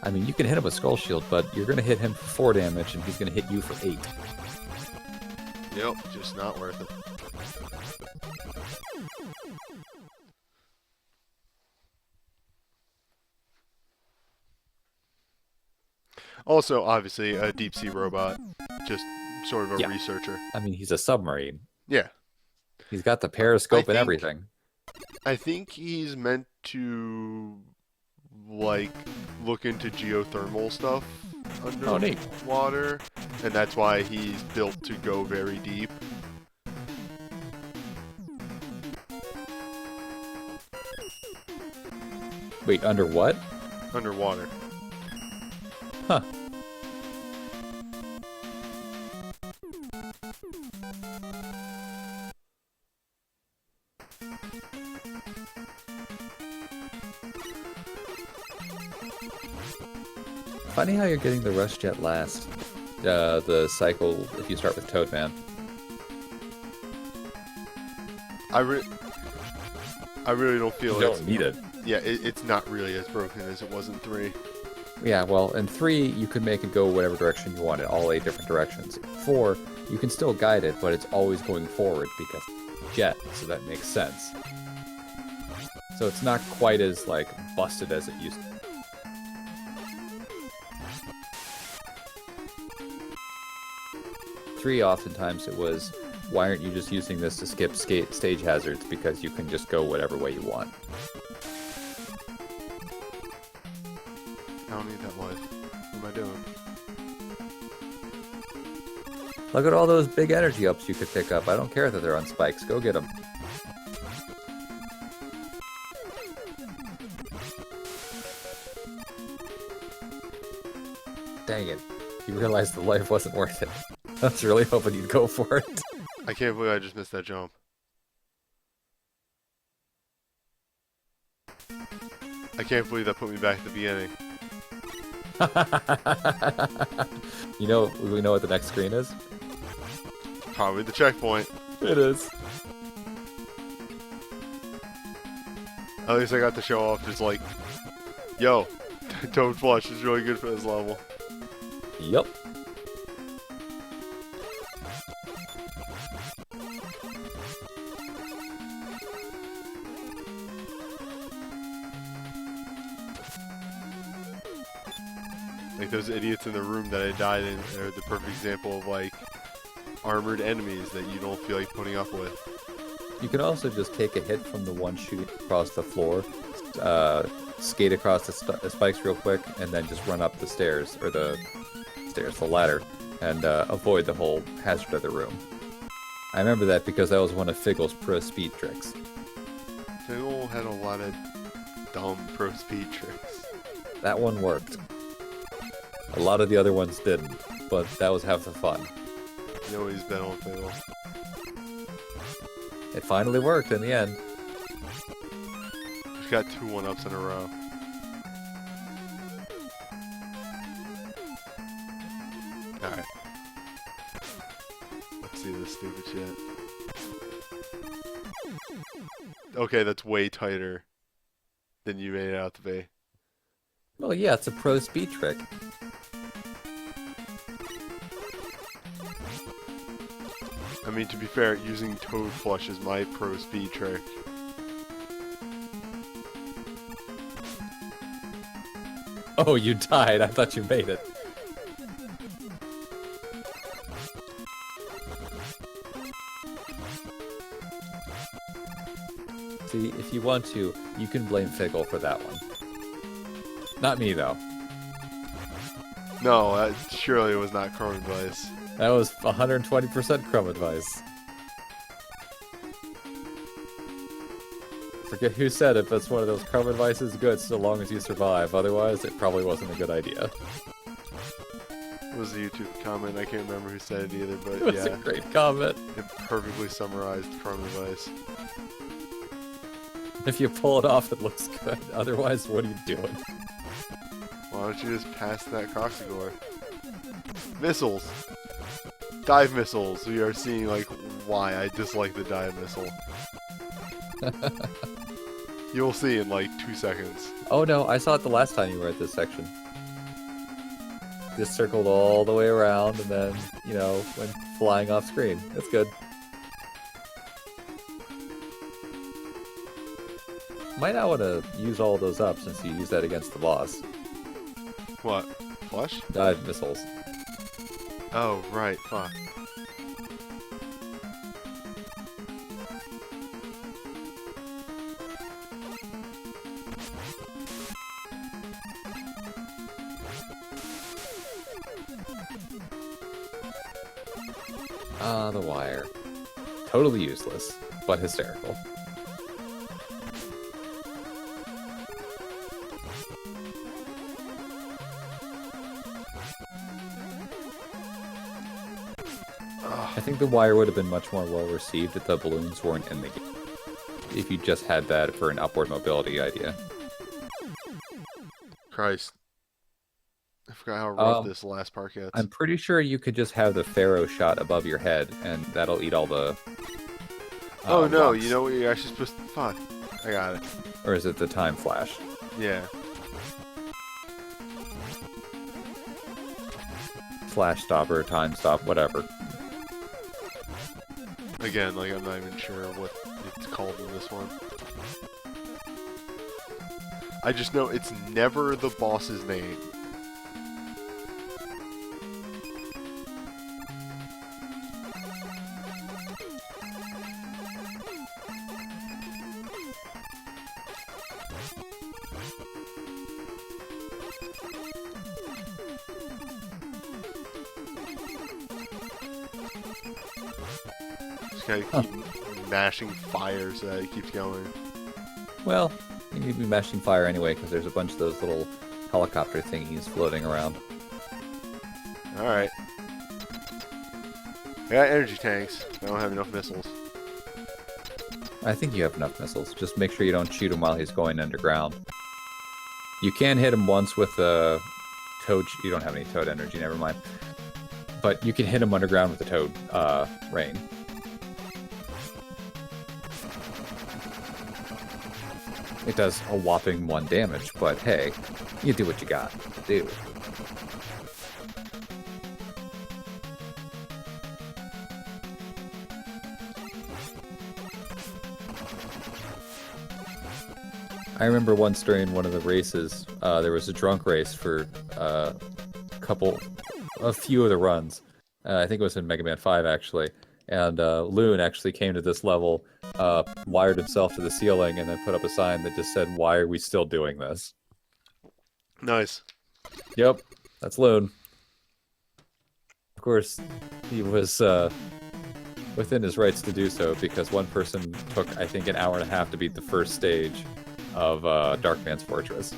I mean, you can hit him with Skull Shield, but you're going to hit him for 4 damage, and he's going to hit you for 8. Yep, just not worth it. Also, obviously, a deep-sea robot. Just sort of a researcher. I mean, he's a submarine. Yeah. He's got the periscope and everything. I think he's meant to, like, look into geothermal stuff underwater. And that's why he's built to go very deep. Wait, under what? Underwater. Huh. Funny how you're getting the Rush Jet last. The cycle, if you start with Toadman. I really don't feel you don't need it. Yeah, it's not really as broken as it was in 3. Yeah, well, in 3, you can make it go whatever direction you want it, all 8 different directions. 4, you can still guide it, but it's always going forward because it's jet, so that makes sense. So it's not quite as, like, busted as it used to be. 3, oftentimes it was, why aren't you just using this to skip stage hazards because you can just go whatever way you want. I don't need that life. What am I doing? Look at all those big energy ups you could pick up. I don't care that they're on spikes. Go get them. Dang it. You realized the life wasn't worth it. I was really hoping you'd go for it. I can't believe I just missed that jump. I can't believe that put me back at the beginning. We know what the next screen is? Probably the checkpoint. It is. At least I got to show off just like, yo, Toad Flush is really good for this level. Yup. Like those idiots in the room that I died in are the perfect example of like armored enemies that you don't feel like putting up with. You can also just take a hit from the one shooting across the floor, skate across the spikes real quick, and then just run up the stairs, or the ladder, and avoid the whole hazard of the room. I remember that because that was one of Figgle's pro speed tricks. Figgle had a lot of dumb pro speed tricks. That one worked. A lot of the other ones didn't, but that was half the fun. You always bet on Figgle. It finally worked in the end. Just got 2 1-ups in a row. Alright. Let's see this stupid shit. Okay, that's way tighter than you made it out to be. Well, yeah, it's a pro speed trick. I mean, to be fair, using Toad Flush is my pro speed trick. Oh, you died. I thought you made it. See, if you want to, you can blame Figgle for that one. Not me, though. No, surely it was not Chrome Advice. That was 120% Chrome advice. Forget who said it, but it's one of those Chrome advices good so long as you survive. Otherwise, it probably wasn't a good idea. It was a YouTube comment. I can't remember who said it either, but It was yeah. a great comment. It perfectly summarized Chrome Advice. If you pull it off, it looks good. Otherwise, what are you doing? Why don't you just pass that Coxigore? Missiles! Dive missiles! We are seeing, like, why I dislike the dive missile. You'll see in, like, 2 seconds. Oh no, I saw it the last time you were at this section. Just circled all the way around and then, you know, went flying off screen. That's good. Might not want to use all those up since you use that against the boss. What? Flush? Dive missiles. Oh, right. Fuck. Ah, the wire. Totally useless, but hysterical. I think the wire would have been much more well received if the balloons weren't in the game. If you just had that for an upward mobility idea. Christ. I forgot how rough this last part gets. I'm pretty sure you could just have the Pharaoh shot above your head, and that'll eat all the... oh no, rocks. you know what you're actually supposed to... Fuck. I got it. Or is it the time flash? Yeah. Flash stopper, time stop, whatever. Again, like, I'm not even sure what it's called in this one. I just know it's never the boss's name. Just gotta keep mashing fire so that it keeps going. Well, you need to be mashing fire anyway, because there's a bunch of those little helicopter thingies floating around. Alright. I got energy tanks. I don't have enough missiles. I think you have enough missiles. Just make sure you don't shoot him while he's going underground. You can hit him once with a toad... You don't have any toad energy, never mind. But you can hit him underground with the toad rain. It does a whopping 1 damage, but hey, you do what you got to do. I remember once during one of the races, there was a drunk race for a few of the runs. I think it was in Mega Man 5, actually. And Loon actually came to this level, wired himself to the ceiling, and then put up a sign that just said, "Why are we still doing this?" Nice. Yep, that's Loon. Of course, he was within his rights to do so, because one person took, I think, an hour and a half to beat the first stage of Darkman's Fortress.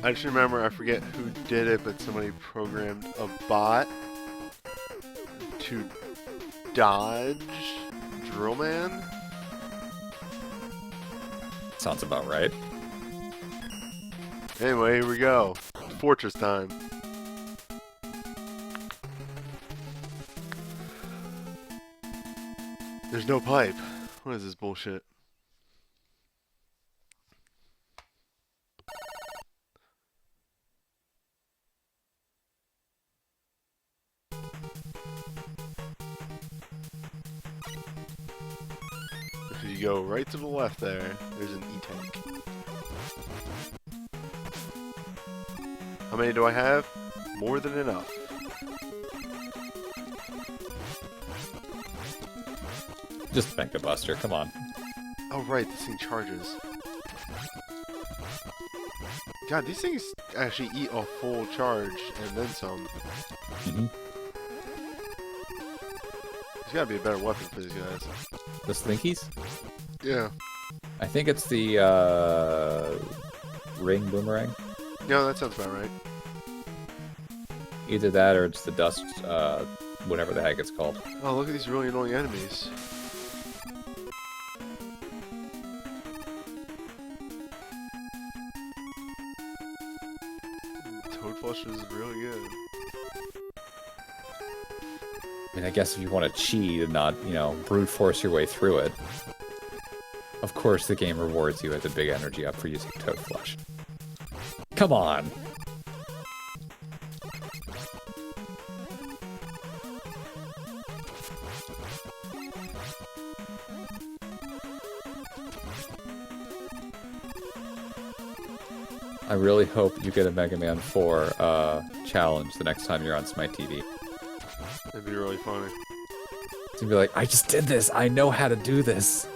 I just remember, I forget who did it, but somebody programmed a bot to dodge Drillman. Sounds about right. Anyway, here we go. Fortress time. There's no pipe. What is this bullshit? If you go right to the left there, there's an E-tank. How many do I have? More than enough. Just Mega Buster, come on. Oh right, this thing charges. God, these things actually eat a full charge and then some. Mm-hmm. There's gotta be a better weapon for these guys. The Slinkies? Yeah. I think it's the ring boomerang. No, that sounds about right. Either that or it's the dust, whatever the heck it's called. Oh, look at these really annoying enemies. Toad Flush is really good. I mean, I guess if you want to cheat and not, you know, brute force your way through it. Of course, the game rewards you with a big energy up for using Toad Flush. Come on! I really hope you get a Mega Man 4 challenge the next time you're on Smite TV. That'd be really funny. It's gonna be like, I just did this! I know how to do this!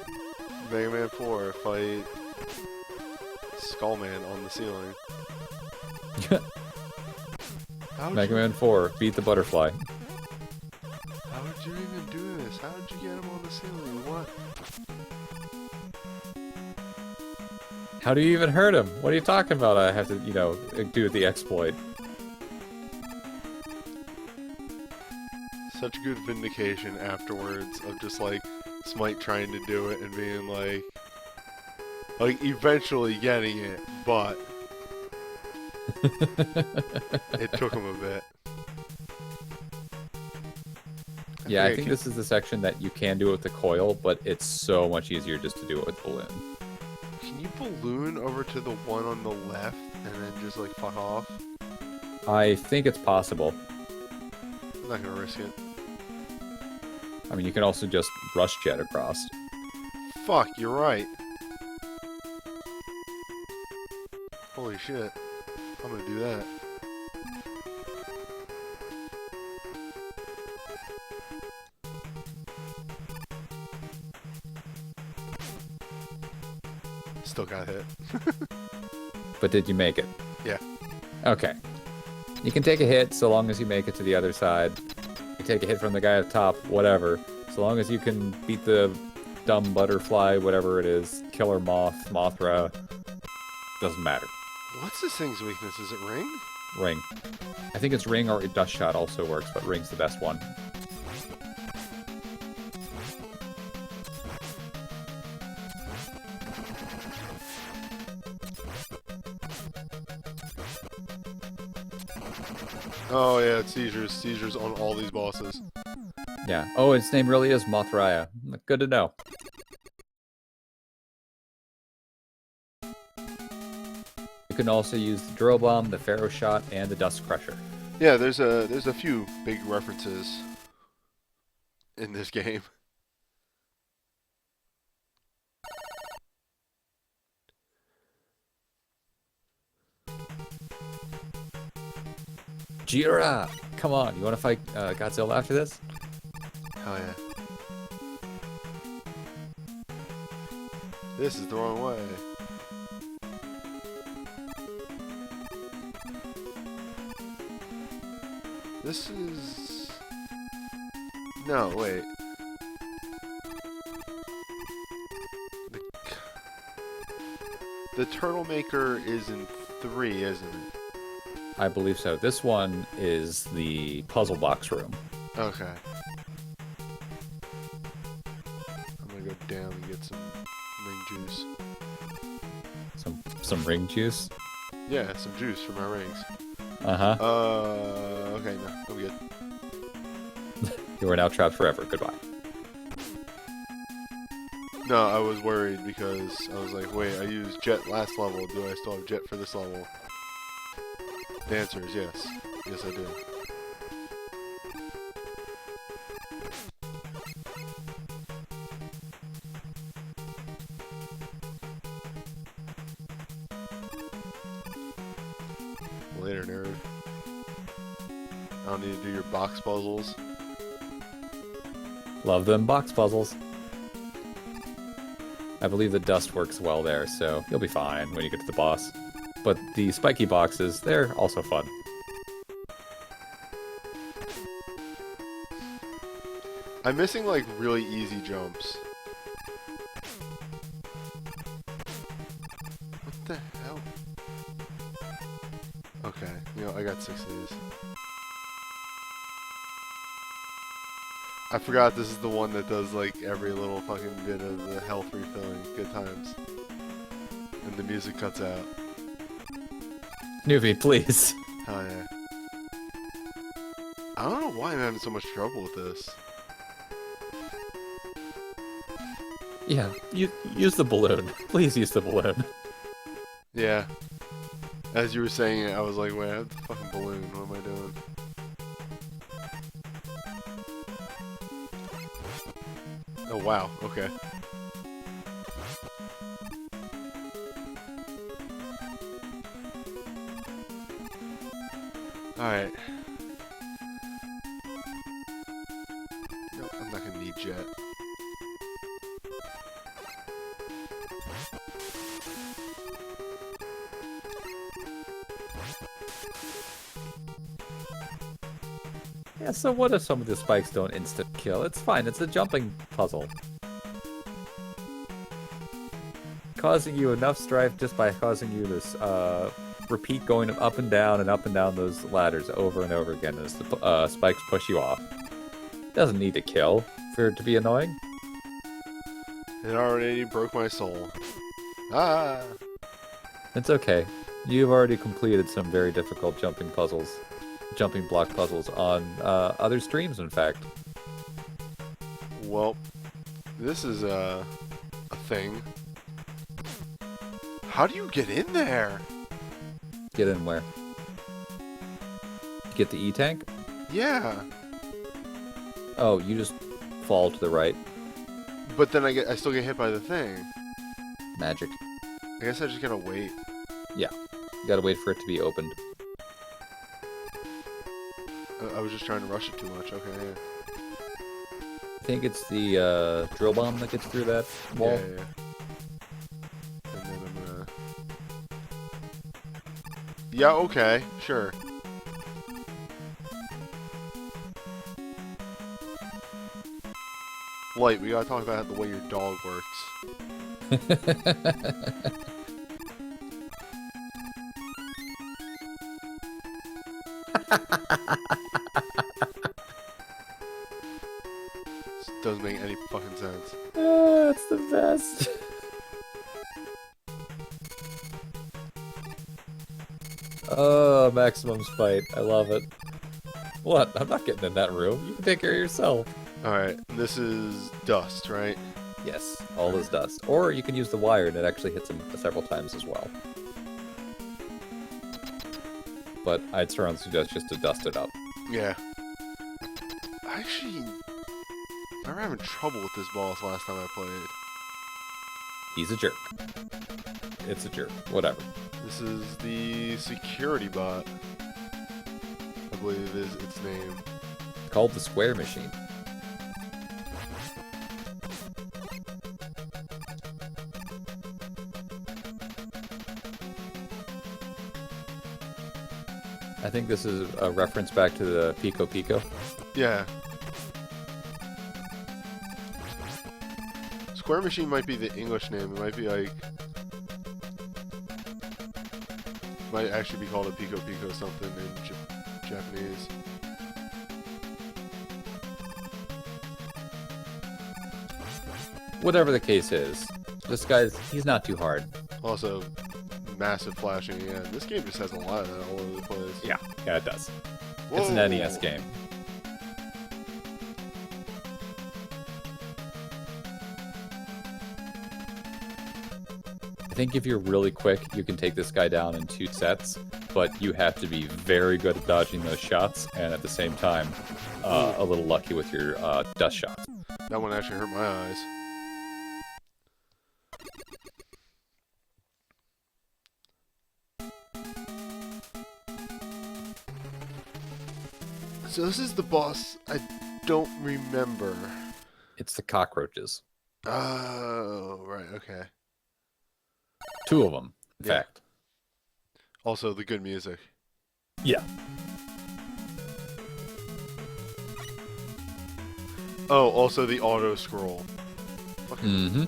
Mega Man 4 fight Skullman on the ceiling. Mega Man 4, beat the butterfly. How did you even do this? How did you get him on the ceiling? What? How do you even hurt him? What are you talking about? I have to, you know, do the exploit. Such good vindication afterwards of just like Smite trying to do it and being like eventually getting it, but it took him a bit. Yeah, I think this is the section that you can do it with the coil, but it's so much easier just to do it with balloon. Can you balloon over to the one on the left and then just like fuck off? I think it's possible. I'm not gonna risk it. I mean, you can also just rush jet across. Fuck, you're right. Holy shit. I'm gonna do that. Still got hit. But did you make it? Yeah. Okay. You can take a hit so long as you make it to the other side. You take a hit from the guy at the top, whatever. So long as you can beat the dumb butterfly, whatever it is, killer moth, Mothra, doesn't matter. What's this thing's weakness? Is it ring? Ring. I think it's ring or dust shot also works, but ring's the best one. Oh yeah, it's seizures. Seizures on all these bosses. Yeah. Oh, its name really is Mothraia. Good to know. You can also use the Drill Bomb, the Pharaoh Shot, and the Dust Crusher. Yeah, there's a few big references in this game. Jira! Come on, you want to fight Godzilla after this? Hell yeah. This is the wrong way. This is... No, wait. The Turtle Maker is in 3, isn't it? I believe so. This one is the puzzle box room. Okay. I'm gonna go down and get some ring juice. Some ring juice? Yeah, some juice for my rings. Uh-huh. Okay, no, I'm good. You are now trapped forever. Goodbye. No, I was worried because I was like, wait, I used jet last level. Do I still have jet for this level? The answer is yes. Yes, I do. Later, nerd. I don't need to do your box puzzles. Love them box puzzles. I believe the dust works well there, so you'll be fine when you get to the boss. But the spiky boxes, they're also fun. I'm missing like really easy jumps. What the hell? Okay, you know, I got 6 of these. I forgot this is the one that does like every little fucking bit of the health refilling. Good times. And the music cuts out. Newbie, please. Hell yeah. I don't know why I'm having so much trouble with this. Yeah, use the balloon. Please use the balloon. Yeah. As you were saying it, I was like, wait, I have the fucking balloon. What am I doing? Oh, wow. Okay. Alright. No, I'm not gonna need jet. Yeah, so what if some of the spikes don't instant kill? It's fine, it's a jumping puzzle. Causing you enough strife just by causing you this, repeat going up and down those ladders over and over again as the spikes push you off. Doesn't need to kill for it to be annoying. It already broke my soul. Ah! It's okay. You've already completed some very difficult jumping block puzzles on other streams, in fact. Well, this is a thing. How do you get in there? Get in where? Get the E-tank? Yeah. Oh, you just fall to the right. But then I still get hit by the thing. Magic. I guess I just gotta wait. Yeah. You gotta wait for it to be opened. I was just trying to rush it too much. Okay, yeah. I think it's the drill bomb that gets through that wall. Yeah. And then I'm gonna... Yeah, okay, sure. Light, we gotta talk about the way your dog works. This doesn't make any fucking sense. Oh, it's the best. Oh, maximum spite. I love it. What? I'm not getting in that room. You can take care of yourself. Alright, this is dust, right? Yes, all is dust. Or you can use the wire, and it actually hits him several times as well. But I'd strongly suggest just to dust it up. Yeah. Actually, I were having trouble with this boss last time I played. He's a jerk. It's a jerk. Whatever. This is the security bot. I believe is its name. It's called the Square Machine. I think this is a reference back to the Pico Pico. Yeah. Square Machine might be the English name. It might be like... might actually be called a Pico Pico something in Japanese. Whatever the case is, this guy's, he's not too hard. Also, massive flashing again. This game just has a lot of that all over the place. Yeah, it does. Whoa. It's an NES game. I think if you're really quick, you can take this guy down in 2 sets, but you have to be very good at dodging those shots, and at the same time, a little lucky with your dust shots. That one actually hurt my eyes. So this is the boss I don't remember. It's the cockroaches. Oh, right, okay. 2 of them, in Yeah. fact. Also, the good music. Yeah. Oh, also the auto scroll. Mm-hmm.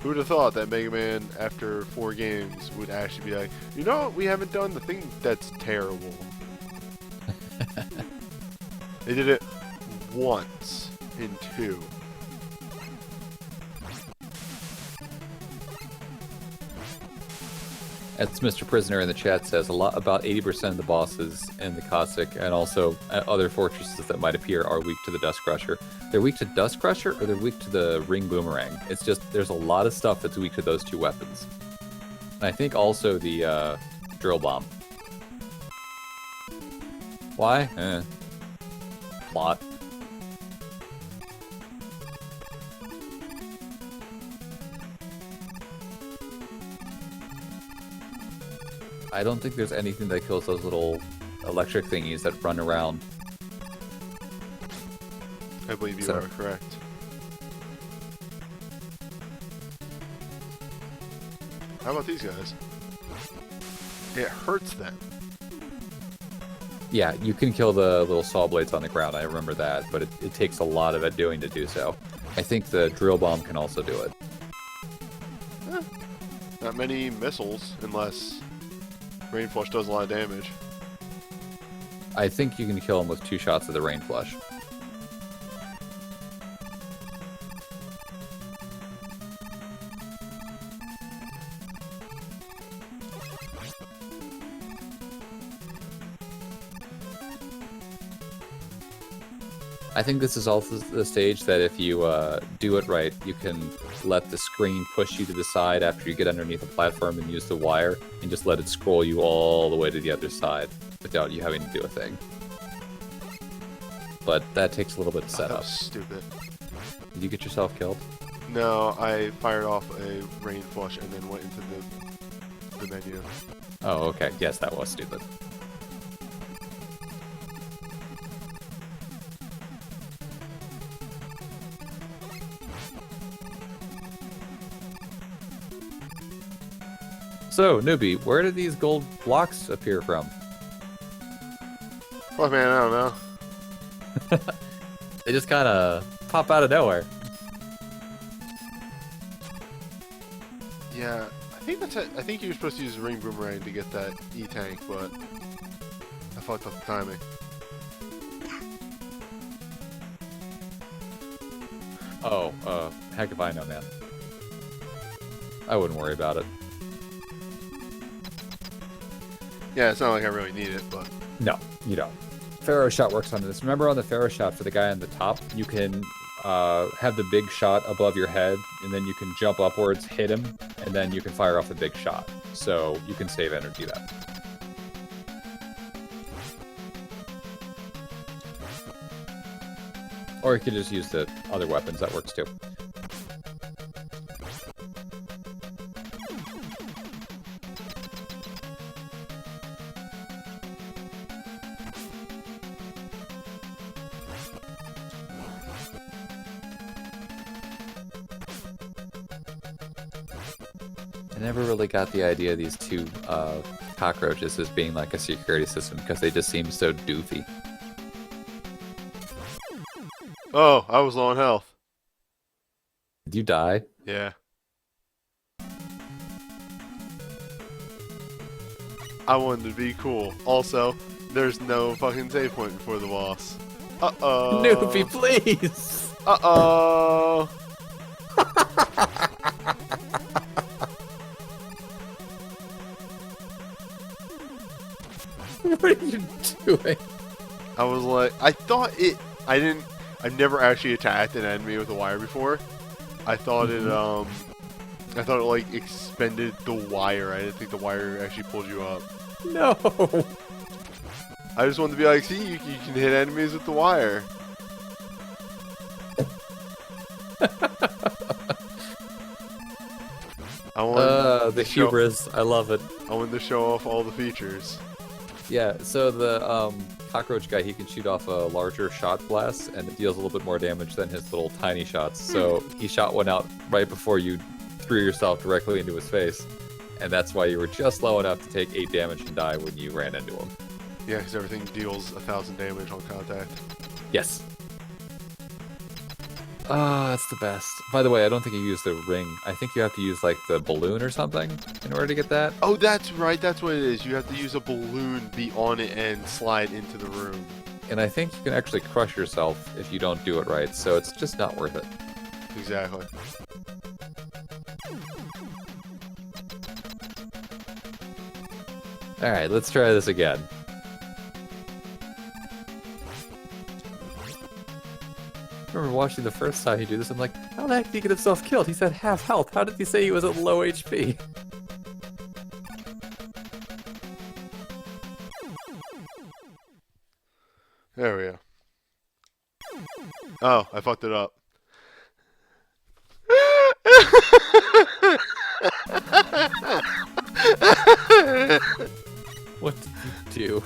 Who would have thought that Mega Man, after 4 games, would actually be like, you know what, we haven't done the thing that's terrible. They did it once in 2. As Mr. Prisoner in the chat says, about 80% of the bosses in the Cossack and also other fortresses that might appear are weak to the Dust Crusher. They're weak to Dust Crusher or they're weak to the Ring Boomerang. It's just, there's a lot of stuff that's weak to those 2 weapons. And I think also the Drill Bomb. Why? Plot. I don't think there's anything that kills those little electric thingies that run around. I believe you So- are correct. How about these guys? It hurts them. Yeah, you can kill the little saw blades on the ground, I remember that, but it takes a lot of it doing to do so. I think the Drill Bomb can also do it. Not many missiles, unless Rain Flush does a lot of damage. I think you can kill him with 2 shots of the Rain Flush. I think this is also the stage that if you do it right, you can let the screen push you to the side after you get underneath a platform and use the wire, and just let it scroll you all the way to the other side without you having to do a thing. But that takes a little bit to set That up. was stupid. Did you get yourself killed? No, I fired off a Rain Flush and then went into the menu. Oh, okay. Yes, that was stupid. So, newbie, where did these gold blocks appear from? Well, man, I don't know. They just kind of pop out of nowhere. Yeah, I think that's it. I think you were supposed to use Ring Boomerang to get that E-Tank, but I fucked up the timing. Oh, heck if I know, man. I wouldn't worry about it. Yeah, it's not like I really need it, but No, you don't. Pharaoh shot works on this. Remember on the Pharaoh shot for the guy on the top, you can have the big shot above your head, and then you can jump upwards, hit him, and then you can fire off a big shot. So you can save energy that. Or you could just use the other weapons, that works too. I never really got the idea of these two cockroaches as being like a security system because they just seem so doofy. Oh, I was low on health. Did you die? Yeah. I wanted to be cool. Also, there's no fucking save point before the boss. Uh-oh. Newbie, please! Uh-oh. What are you doing? I was like, I've never actually attacked an enemy with a wire before. I thought it like expended the wire. I didn't think the wire actually pulled you up. No! I just wanted to be like, see, you can hit enemies with the wire. The hubris. I love it. I wanted to show off all the features. Yeah, so the cockroach guy, he can shoot off a larger shot blast, and it deals a little bit more damage than his little tiny shots. So he shot one out right before you threw yourself directly into his face, and that's why you were just low enough to take 8 damage and die when you ran into him. Yeah, because everything deals 1,000 damage on contact. Yes. Ah, that's the best. By the way, I don't think you use the ring. I think you have to use, like, the balloon or something in order to get that. Oh, that's right. That's what it is. You have to use a balloon, be on it, and slide into the room. And I think you can actually crush yourself if you don't do it right, so it's just not worth it. Exactly. Alright, let's try this again. I remember watching the first time he do this, I'm like, how the heck did he get himself killed? He's at half health. How did he say he was at low HP? There we go. Oh, I fucked it up. What did you do?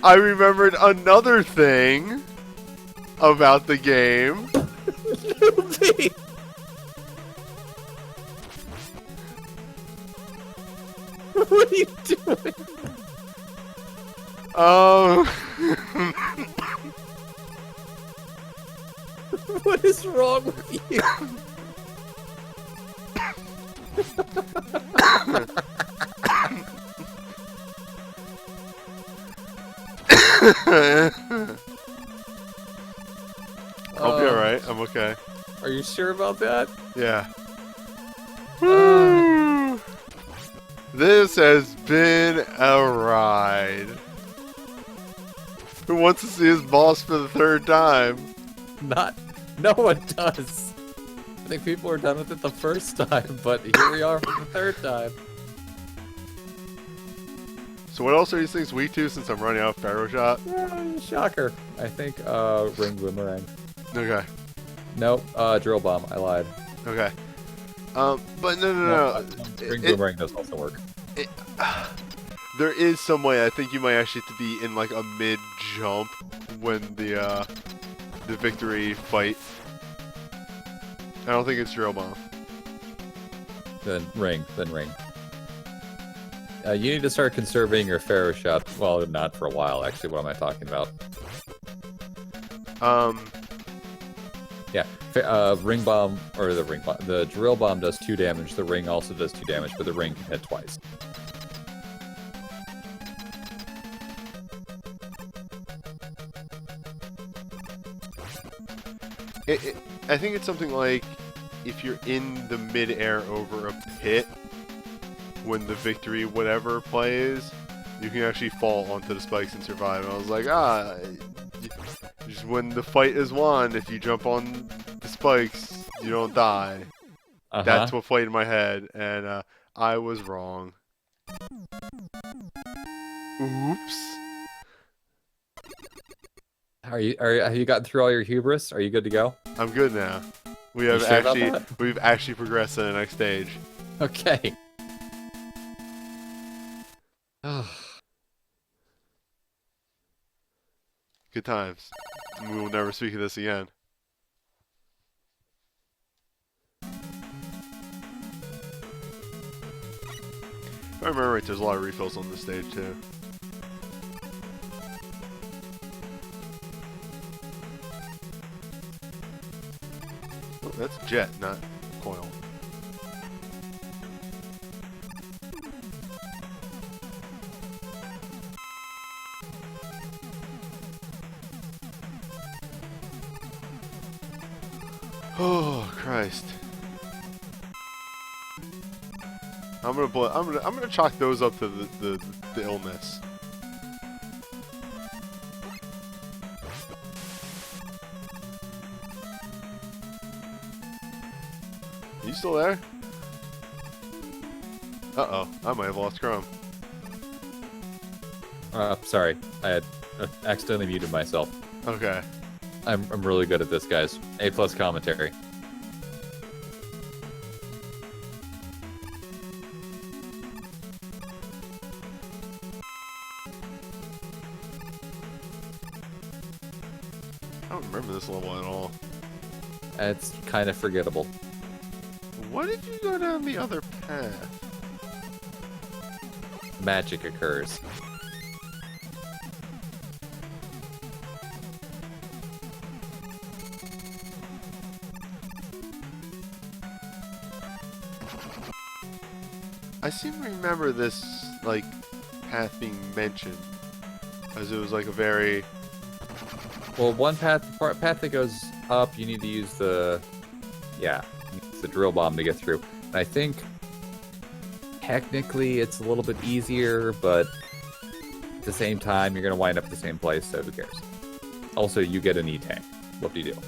I remembered another thing about the game. Newbie! What are you doing? What is wrong with you? I'll be alright. I'm okay. Are you sure about that? Yeah. Woo! This has been a ride. Who wants to see his boss for the 3rd time? No one does. I think people are done with it the first time, but here we are for the 3rd time. So what else are these things weak to since I'm running out of Pharaoh shot? Shocker. I think ring boomerang. Okay. Nope, drill bomb. I lied. Okay. But no. Ring boomerang does also work. There is some way. I think you might actually have to be in like a mid jump when the victory fight. I don't think it's drill bomb. Then ring. You need to start conserving your Pharaoh shot. Well, not for a while, actually. What am I talking about? Yeah, ring bomb, or the drill bomb does 2 damage. The ring also does 2 damage, but the ring can hit twice. I think it's something like if you're in the mid-air over a pit when the victory whatever plays, You can actually fall onto the spikes and survive. And I was like, just when the fight is won, if you jump on the spikes, you don't die. That's what played in my head, and I was wrong. Oops. Have you gotten through all your hubris? Are you good to go? I'm good now. We've actually progressed to the next stage. Okay. Good times. We will never speak of this again. If I remember right, there's a lot of refills on this stage too. Oh, that's jet, not coil. Oh Christ! I'm gonna chalk those up to the illness. You still there? Uh-oh, I might have lost Chrome. Sorry, I had accidentally muted myself. Okay. I'm really good at this, guys. A+ commentary. I don't remember this level at all. It's kind of forgettable. What if you go down the other path? Magic occurs. I seem to remember this, like, path being mentioned. As it was like a very... Well, one path that goes up, you need to use the... Yeah, the drill bomb to get through. And I think technically it's a little bit easier, but at the same time, you're going to wind up at the same place, so who cares? Also, you get an E-tank. What do you do?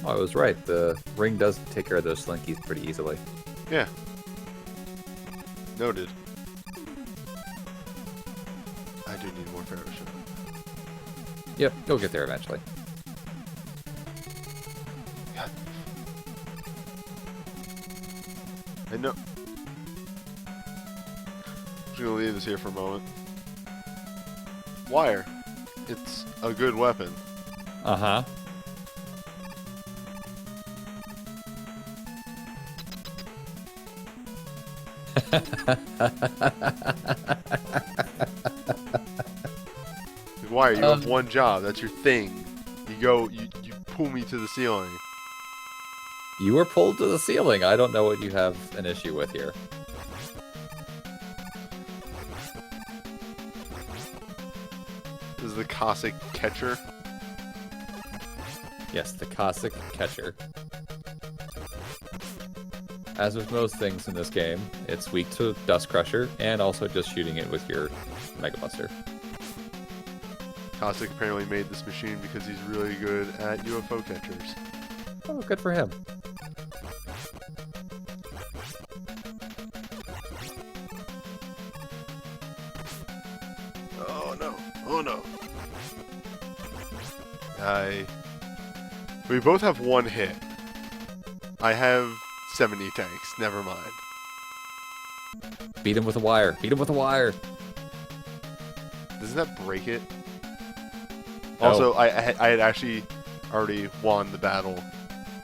Oh, I was right. The ring does take care of those slinkies pretty easily. Yeah. Noted. I do need more Ferroshin. Yep, you'll get there eventually. God. I know. I'm just gonna leave this here for a moment. Wire. It's a good weapon. Uh-huh. Wire, you have one job. That's your thing. You pull me to the ceiling. You were pulled to the ceiling. I don't know what you have an issue with here. This is the Cossack catcher. Yes, the Cossack catcher. As with most things in this game, it's weak to Dust Crusher, and also just shooting it with your Mega Buster. Cossack apparently made this machine because he's really good at UFO catchers. Oh, good for him. Oh no. Oh no. We both have one hit. I have 70 tanks. Never mind. Beat him with a wire. Beat him with a wire. Doesn't that break it? No. Also, I had actually already won the battle.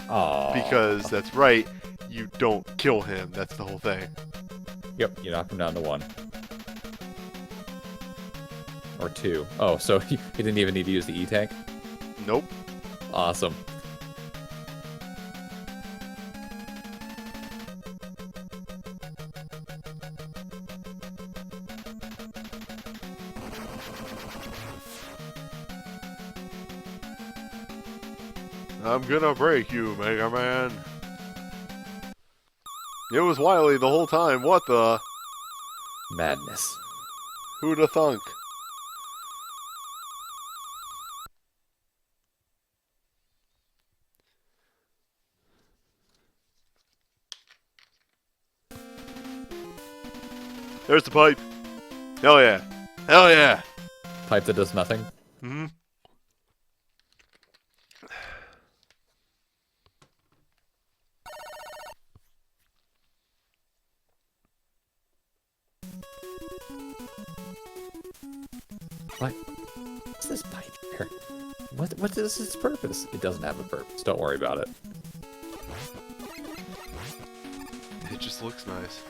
Aww. Because that's right, you don't kill him. That's the whole thing. Yep, you knock him down to 1. Or 2. Oh, so he didn't even need to use the E-tank? Nope. Awesome. I'm gonna break you, Mega Man. It was Wily the whole time. What the? Madness. Who'da thunk? There's the pipe. Hell yeah. Hell yeah. Pipe that does nothing. Mm-hmm. What? What's this pipe here? What is its purpose? It doesn't have a purpose. Don't worry about it. It just looks nice.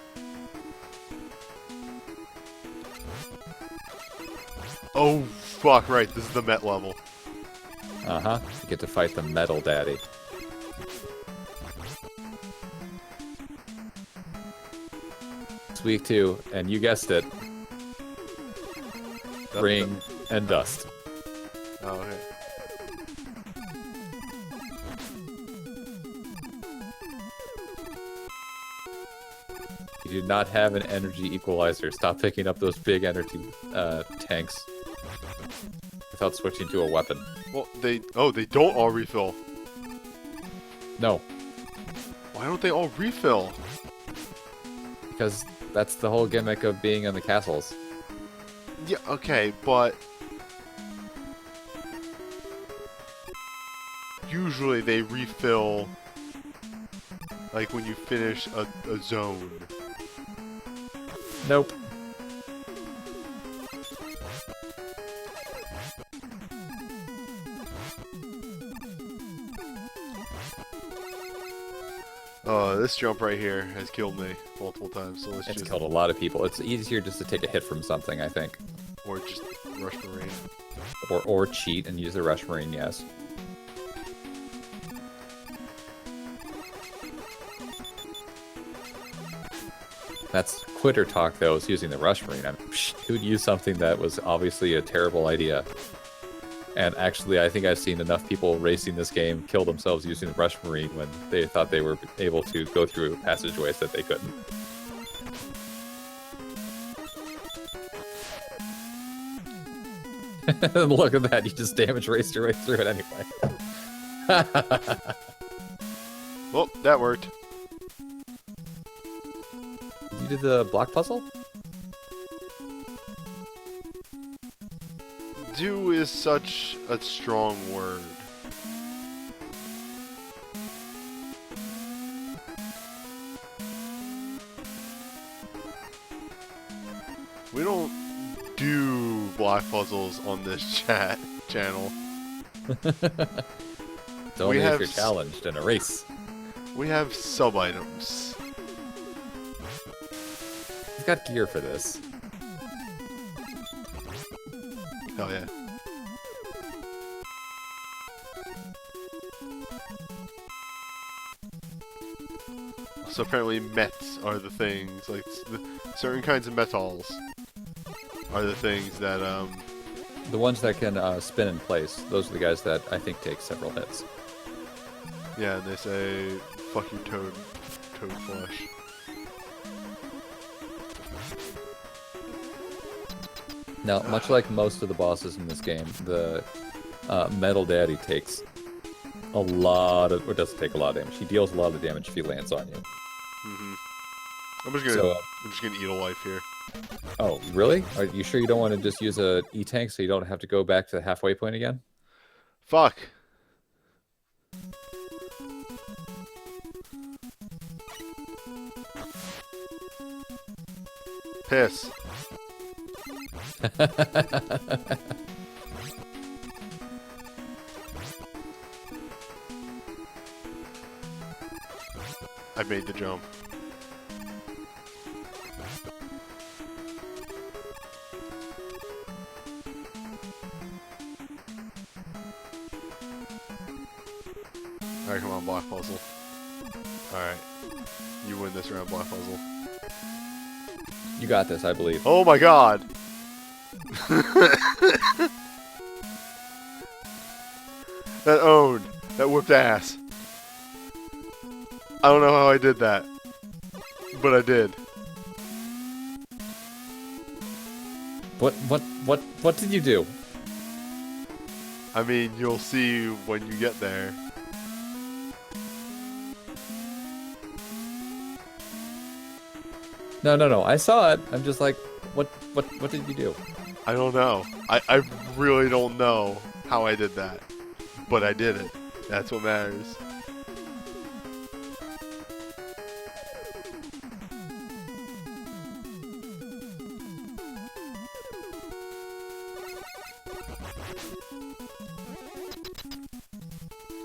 Oh, fuck, right. This is the Met level. Uh-huh. You get to fight the Metal Daddy. It's week 2, and you guessed it. Ring and dust. Oh, okay. You do not have an energy equalizer. Stop picking up those big energy tanks without switching to a weapon. Well, they don't all refill. No, Why don't they all refill? because that's the whole gimmick of being in the castles. Yeah, okay, but usually they refill like when you finish a zone. Nope. This jump right here has killed me multiple times, so let's It's just... killed a lot of people. It's easier just to take a hit from something, I think. Or just rush Marine. Or cheat and use the Rush Marine, yes. That's quitter talk, though, is using the Rush Marine. I mean, who'd use something that was obviously a terrible idea? And actually, I think I've seen enough people racing this game kill themselves using the Rush Marine when they thought they were able to go through passageways that they couldn't. Look at that, you just damage raced your way through it anyway. Well, that worked. You did the block puzzle? Do is such a strong word. We don't do block puzzles on this channel. It's only if you're challenged in a race. We have sub-items. He's got gear for this. Hell yeah. So apparently mets are the things, like certain kinds of metals are the things that The ones that can spin in place, those are the guys that I think take several hits. yeah, and they say fuck your toad flesh. Now, much like most of the bosses in this game, the Metal Daddy takes a lot of, or doesn't take a lot of damage. He deals a lot of damage if he lands on you. Mm-hmm. I'm just gonna eat a life here. Oh, really? Are you sure you don't want to just use a E-Tank so you don't have to go back to the halfway point again? Fuck. Piss. I made the jump. Alright, come on, block puzzle. Alright. You win this round, block puzzle. You got this, I believe. Oh my god! That owned. That whipped ass. I don't know how I did that, but I did. What did you do? I mean, you'll see when you get there. No. I saw it. I'm just like, what did you do? I don't know. I really don't know how I did that, but I did it. That's what matters.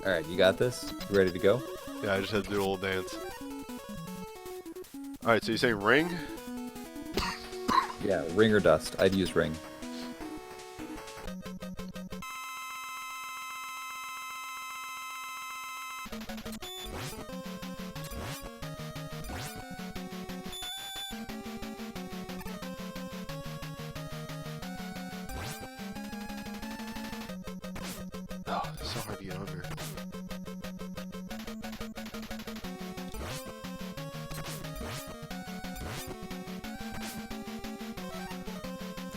Alright, you got this? You ready to go? Yeah, I just had to do a little dance. Alright, so you saying ring? Yeah, ring or dust. I'd use ring. Oh, it's so hard to get under.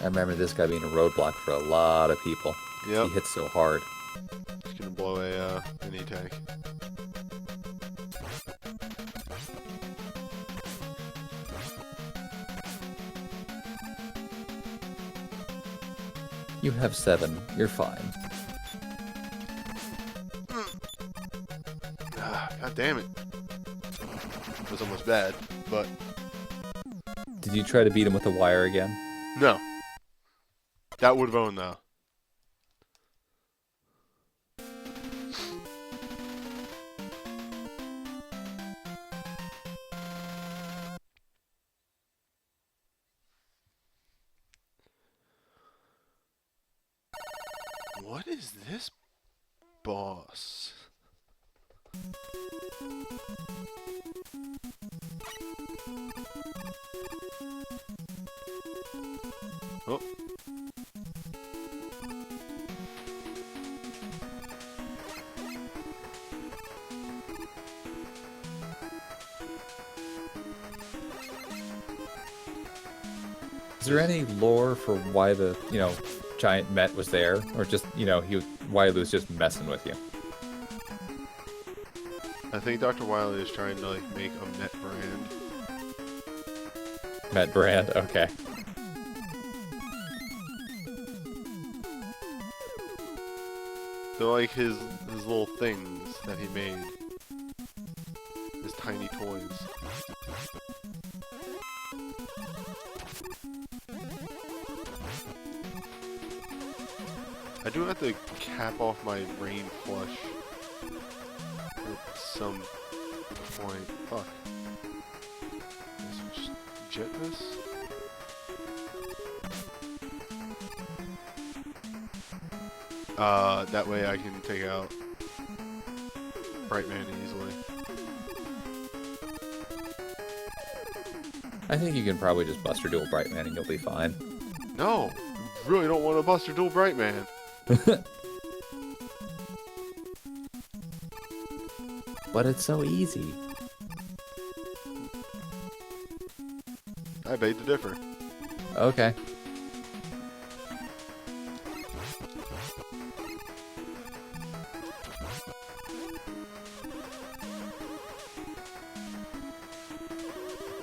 I remember this guy being a roadblock for a lot of people. Yep. He hits so hard. He's gonna blow a an E-tank. You have 7. You're fine. God damn it. It was almost bad, but Did you try to beat him with a wire again? no. That would have owned though. What is this boss? Oh. Is there any lore for why the, giant Met was there? Or just, why he was just messing with you? I think Dr. Wily is trying to like make a Met brand. Met brand, okay. They're like his little things that he made. His tiny toys. I do have to cap off my rain flush at some point. Fuck. Let's just jet this. That way I can take out Brightman easily. I think you can probably just Buster Duel Brightman and you'll be fine. No! Really don't want to Buster Duel Brightman. But it's so easy. I beg to differ. Okay.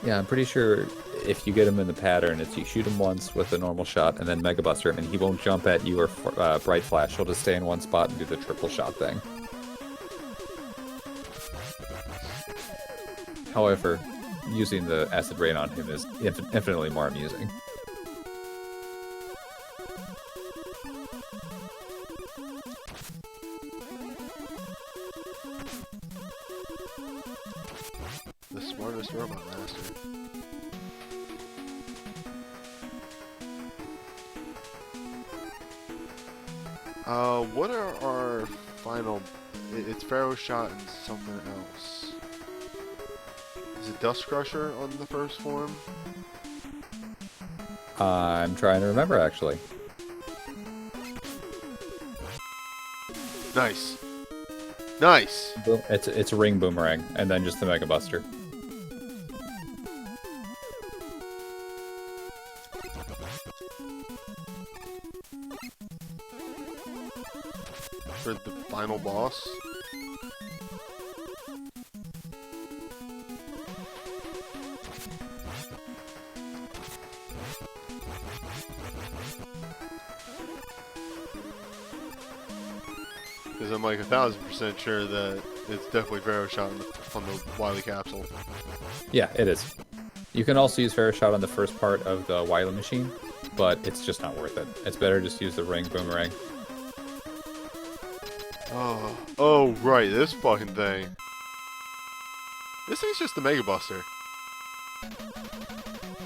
Yeah, I'm pretty sure if you get him in the pattern, it's you shoot him once with a normal shot and then Mega Buster him, and he won't jump at you or Bright Flash. He'll just stay in one spot and do the triple shot thing. However, using the Acid Rain on him is infinitely more amusing. The smartest robot master. What are our final... It's Pharaoh Shot and something else. Is it Dust Crusher on the first form? I'm trying to remember, actually. Nice. Nice. It's a ring boomerang, and then just the Mega Buster. For the final boss. Because I'm like 1,000% sure that it's definitely Pharaoh Shot on the Wily capsule. Yeah, it is. You can also use Pharaoh Shot on the first part of the Wily machine, but it's just not worth it. It's better just use the ring boomerang. Oh, right, this fucking thing. This thing's just the Mega Buster.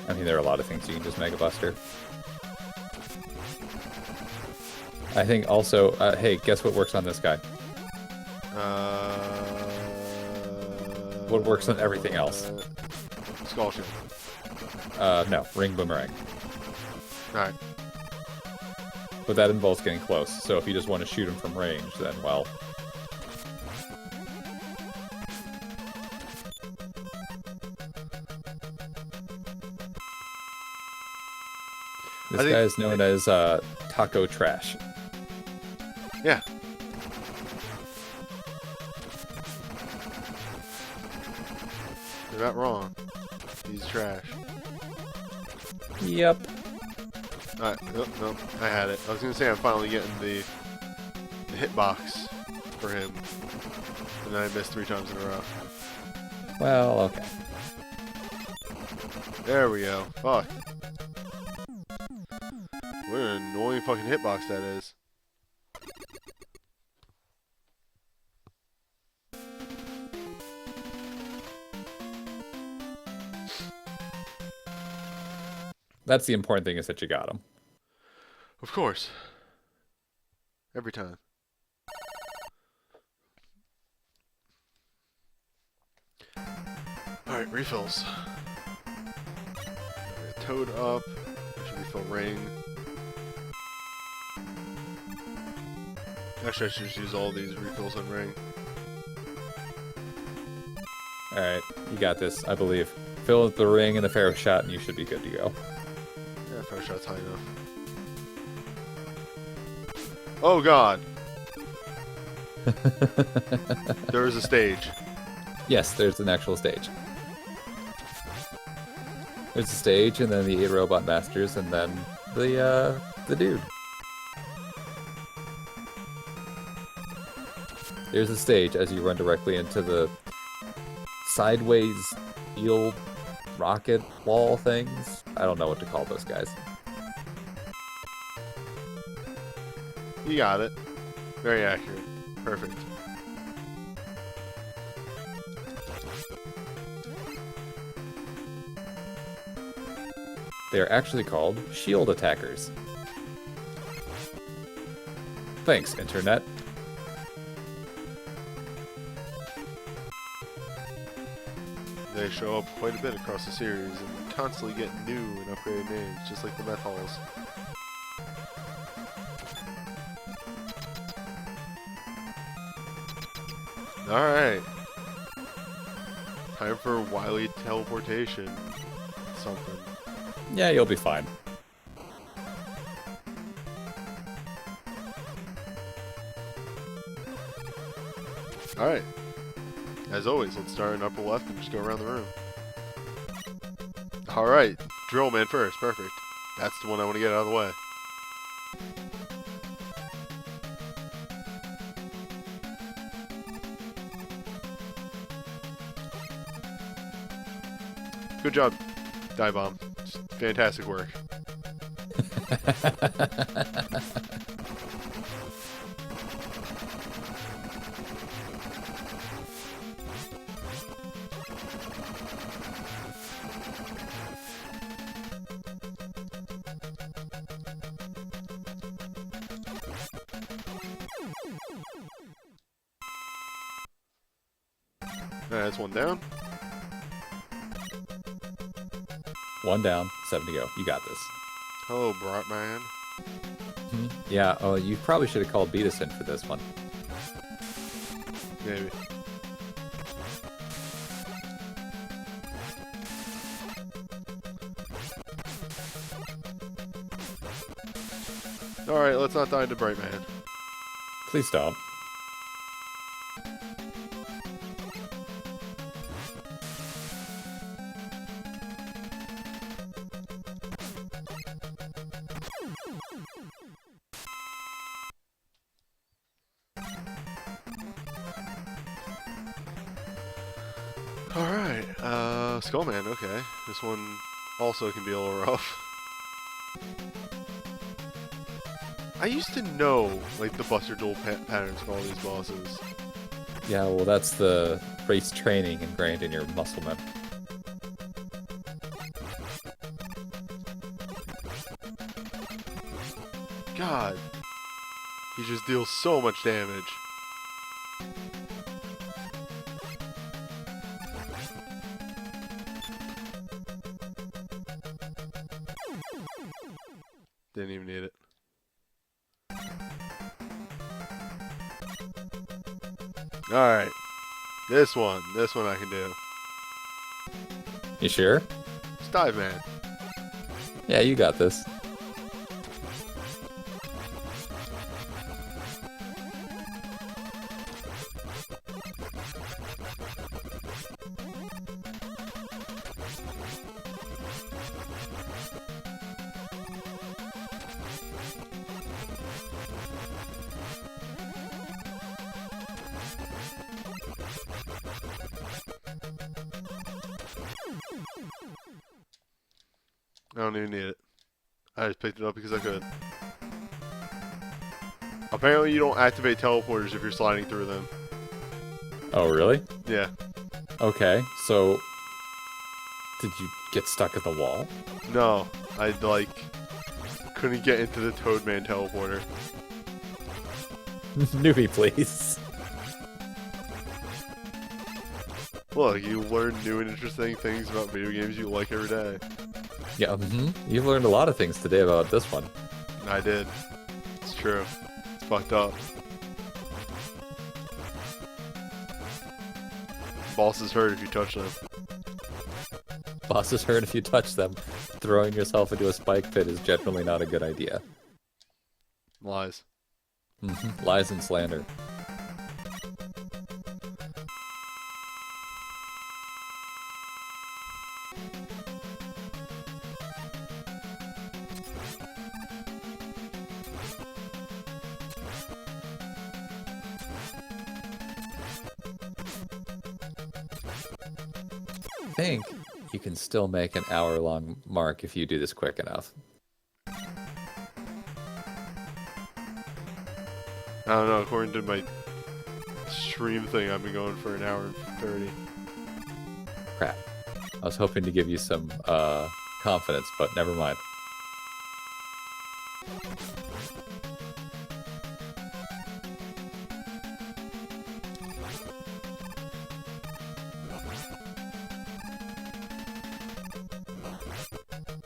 I mean, there are a lot of things you can just Mega Buster. I think also, hey, guess what works on this guy? What works on everything else? Scholarship. No, ring boomerang. Alright. But that involves getting close, so if you just want to shoot him from range, then, well... This guy is known as Taco Trash. Yeah. You're not wrong. He's trash. Yep. Alright, nope, I had it. I was gonna say I'm finally getting the hitbox for him. And then I missed 3 times in a row. Well, okay. There we go. Fuck. What an annoying fucking hitbox that is. That's the important thing, is that you got him. Of course. Every time. Alright, refills. Toad up. I should refill ring. Actually, I should just use all these refills on ring. Alright, you got this, I believe. Fill up the ring and the Pharaoh Shot, and you should be good to go. Yeah, Pharaoh Shot's high enough. Oh god! There is a stage. Yes, there's an actual stage. There's a stage, and then the 8 Robot Masters, and then the dude. There's a stage as you run directly into the sideways steel rocket wall things. I don't know what to call those guys. You got it. Very accurate. Perfect. They're actually called shield attackers. Thanks, Internet. They show up quite a bit across the series and constantly get new and upgraded names, just like the meth halls. Alright. Time for Wily teleportation. Something. Yeah, you'll be fine. Alright. As always, let's start in upper left and just go around the room. Alright. Drill man first. Perfect. That's the one I want to get out of the way. Good job, Die Bomb. Just fantastic work. Alright, that's one down. One down, 7 to go. You got this. Hello, Bratman. Yeah, oh, you probably should have called Beatus in for this one. Maybe. Alright, let's not die into Bright Man. Please don't. Alright, Skullman, okay. This one also can be a little rough. I used to know, like, the Buster Duel patterns for all these bosses. Yeah, well, that's the race training ingrained in your muscle memory. God. He just deals so much damage. Didn't even need it. Alright. This one I can do. You sure? It's Dive Man. Yeah, you got this. I don't even need it. I just picked it up because I could. Apparently you don't activate teleporters if you're sliding through them. Oh, really? Yeah. Okay, so did you get stuck at the wall? No. I, like, couldn't get into the Toadman teleporter. Newbie, please. Look, you learn new and interesting things about video games you like every day. Yeah, You've learned a lot of things today about this one. I did. It's true. It's fucked up. Bosses hurt if you touch them. Bosses hurt if you touch them. Throwing yourself into a spike pit is generally not a good idea. Lies. Lies and slander. I think you can still make an hour-long mark if you do this quick enough. I don't know, according to my stream thing, I've been going for an hour and 30. Crap. I was hoping to give you some confidence, but never mind.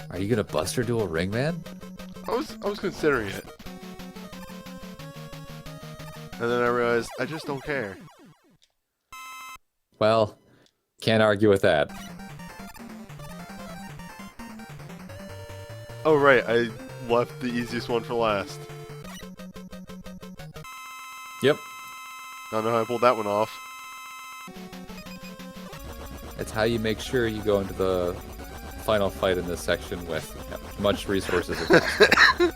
Are you gonna Buster Duel Ring Man? I was considering it. And then I realized I just don't care. Well, can't argue with that. Oh right, I left the easiest one for last. Yep. I don't know how I pulled that one off. It's how you make sure you go into the final fight in this section with much resources as possible.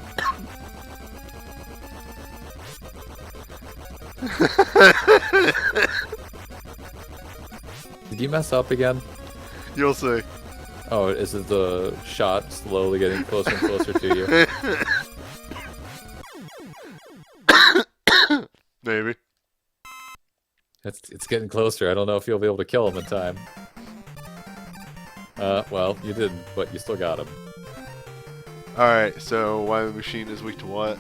Did you mess up again? You'll see. Oh, is it the shot slowly getting closer and closer to you? Maybe. It's getting closer. I don't know if you'll be able to kill him in time. Well, you didn't, but you still got him. Alright, so why the machine is weak to what?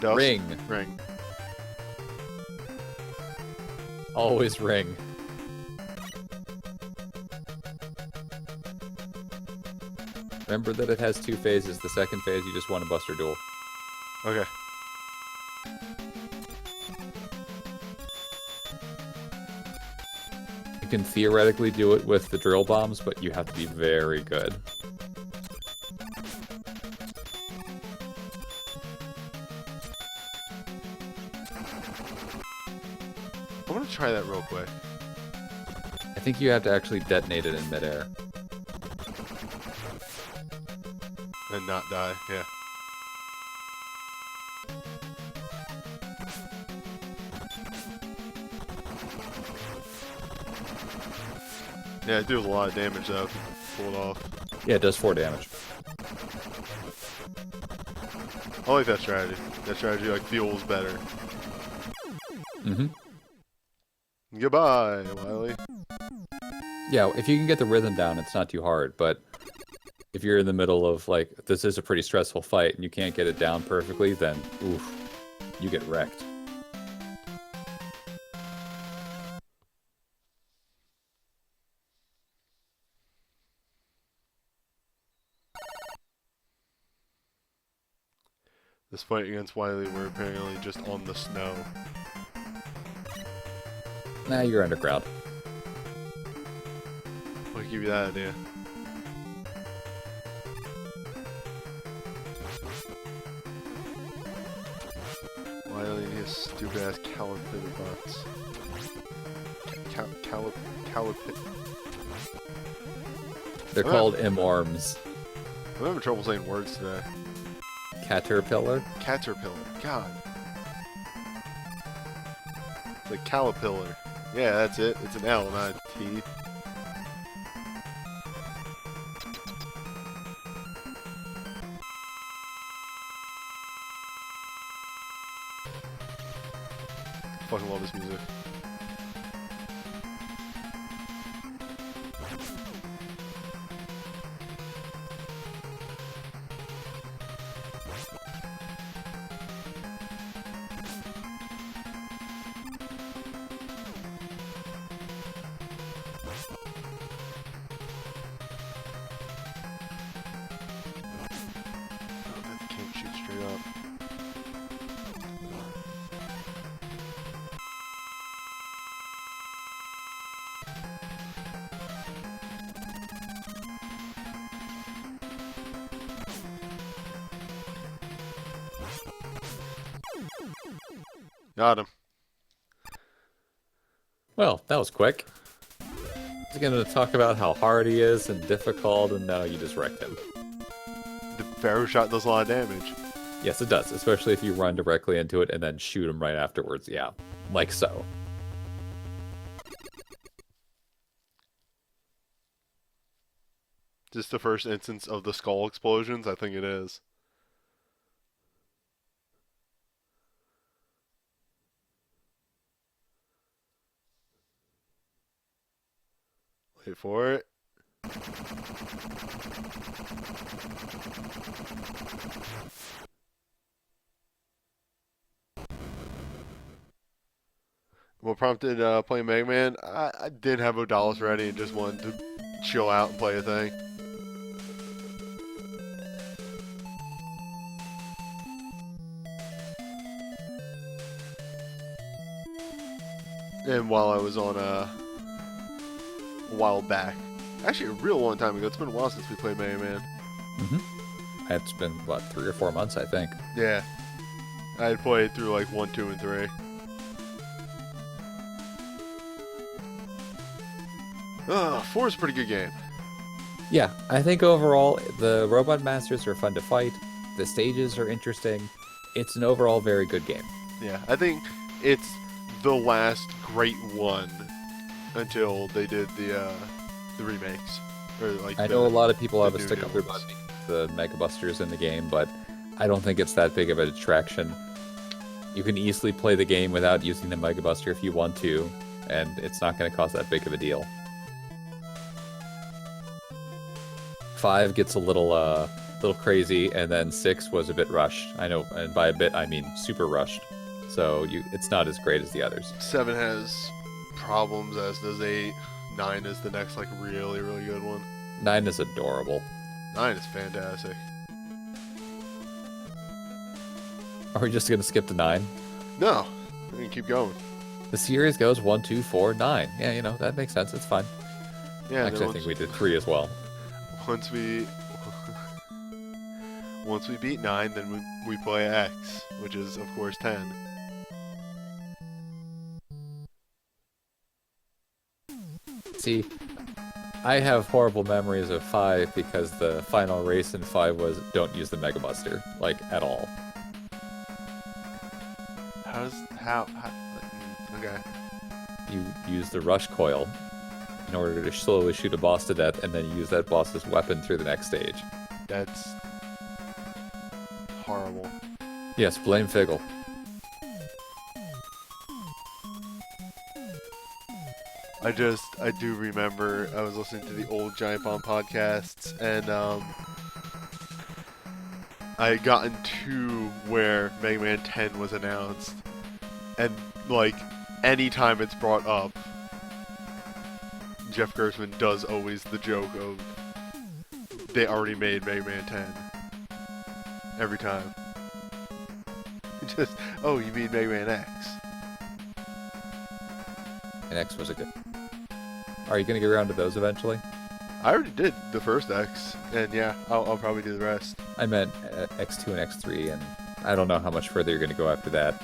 Dust? Ring. Ring. Always ring. Remember that it has two phases. The second phase, you just want a Buster Duel. Okay. You can theoretically do it with the drill bombs, but you have to be very good. I'm gonna try that real quick. I think you have to actually detonate it in midair. And not die, yeah. Yeah, it deals a lot of damage though if you pull it off. Yeah, it does 4 damage. I like that strategy. That strategy like feels better. Mm-hmm. Goodbye, Wily. Yeah, if you can get the rhythm down, it's not too hard, but if you're in the middle of, like, this is a pretty stressful fight and you can't get it down perfectly, then, oof, you get wrecked. This fight against Wily, we're apparently just on the snow. Nah, you're underground. I'll give you that idea. Wily and his stupid ass caterpillar bots. Caterpillar. They're called M-arms. I'm having trouble saying words today. Caterpillar? Caterpillar. God. It's like caterpillar. Yeah, that's it. It's an L, not a T. Fucking love this music. Can't shoot straight up. Got him. Well, that was quick. I was going to talk about how hard he is and difficult, and now you just wrecked him. The barrel shot does a lot of damage. Yes, it does, especially if you run directly into it and then shoot him right afterwards. Yeah, like so. Just the first instance of the skull explosions? I think it is. Wait for it. What prompted playing Mega Man? I did have Odalis ready and just wanted to chill out and play a thing. And while I was on a while back, actually a real long time ago, it's been a while since we played Mega Man. Mm-hmm. It's been, what, 3 or 4 months, I think. Yeah. I had played through like 1, 2, and 3. 4 is a pretty good game. Yeah, I think overall, the Robot Masters are fun to fight. The stages are interesting. It's an overall very good game. Yeah, I think it's the last great one until they did the remakes. Or like I know a lot of people have a new stick up their ones. butt the Mega Busters in the game, but I don't think it's that big of a attraction. You can easily play the game without using the Mega Buster if you want to, and it's not going to cause that big of a deal. 5 gets a little crazy, and then 6 was a bit rushed. I know, and by a bit I mean super rushed. So it's not as great as the others. 7 has problems, as does 8. 9 is the next like really, really good one. 9 is adorable. 9 is fantastic. Are we just going to skip to 9? No, we can keep going. The series goes 1, 2, 4, 9. Yeah, you know, that makes sense. It's fine. Yeah. Actually, I think we did 3 as well. Once we once we beat 9, then we play X, which is of course 10. See, I have horrible memories of 5 because the final race in 5 was don't use the Mega Buster, like, at all. How okay. You use the Rush Coil in order to slowly shoot a boss to death and then use that boss's weapon through the next stage. That's horrible. Yes, blame Figgle. I do remember I was listening to the old Giant Bomb podcasts, and I had gotten to where Mega Man 10 was announced, and like anytime it's brought up, Jeff Gerstmann does always the joke of they already made Mega Man 10 every time. Just, oh, you mean Mega Man X? And X was a good. Are you gonna get around to those eventually? I already did the first X, and yeah, I'll probably do the rest. I meant X2 and X3, and I don't know how much further you're gonna go after that.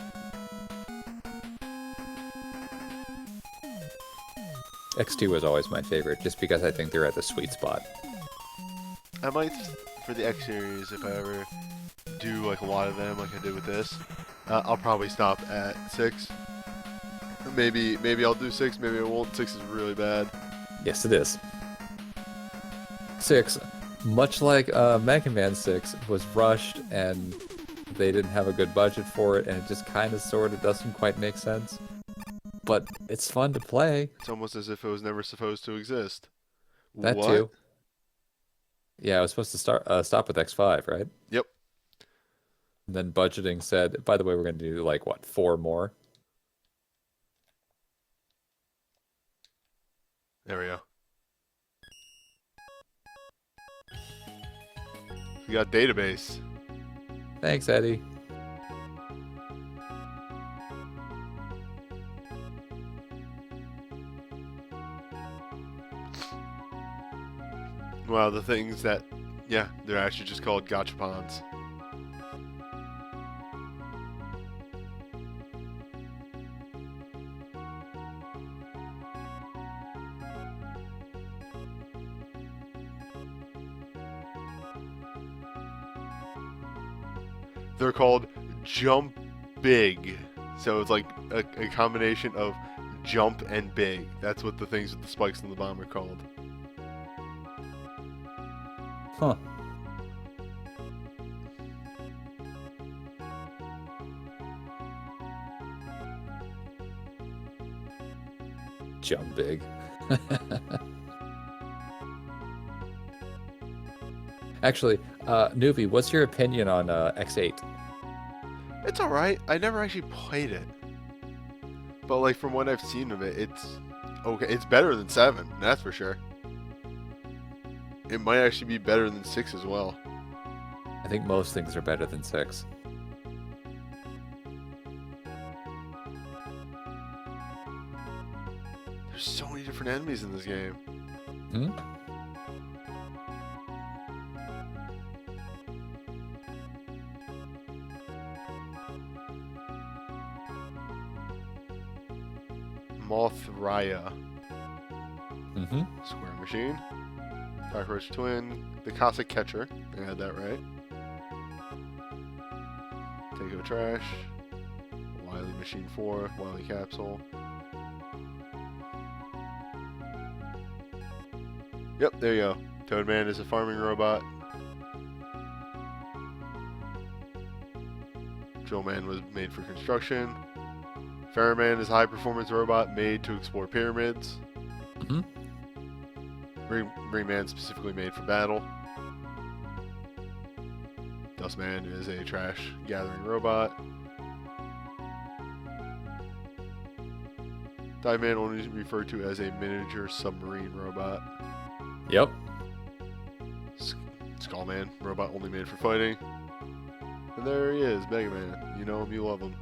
X2 was always my favorite, just because I think they're at the sweet spot. I might, for the X series, if I ever do like a lot of them, like I did with this, I'll probably stop at 6. Maybe I'll do 6, maybe I won't. 6 is really bad. Yes, it is. 6, much like Mega Man 6, was rushed, and they didn't have a good budget for it, and it just kind of sort of doesn't quite make sense. But it's fun to play. It's almost as if it was never supposed to exist. That What? too. Yeah, I was supposed to stop with X5, right? Yep. And then budgeting said, by the way, we're going to do like, what, 4 more? There we go. We got database. Thanks, Eddie. Wow, the things that, yeah, they're actually just called gachapons. They're called jump big. So it's like a combination of jump and big. That's what the things with the spikes in the bomb are called. Huh. Jump big. Actually, Newbie, what's your opinion on X8? It's alright. I never actually played it. But like from what I've seen of it, it's okay. It's better than 7, that's for sure. It might actually be better than 6 as well. I think most things are better than 6. There's so many different enemies in this game. Hmm? Mothraia. Mm-hmm. Square Machine. Cockroach Twin. The Cossack Catcher. I had that right. Takeo Trash. Wily Machine 4. Wily Capsule. Yep, there you go. Toadman is a farming robot. Drillman was made for construction. Ferryman is a high-performance robot made to explore pyramids. Mm-hmm. Ringman specifically made for battle. Dustman is a trash-gathering robot. Diveman only referred to as a miniature submarine robot. Yep. Skullman, robot only made for fighting. And there he is, Mega Man. You know him, you love him.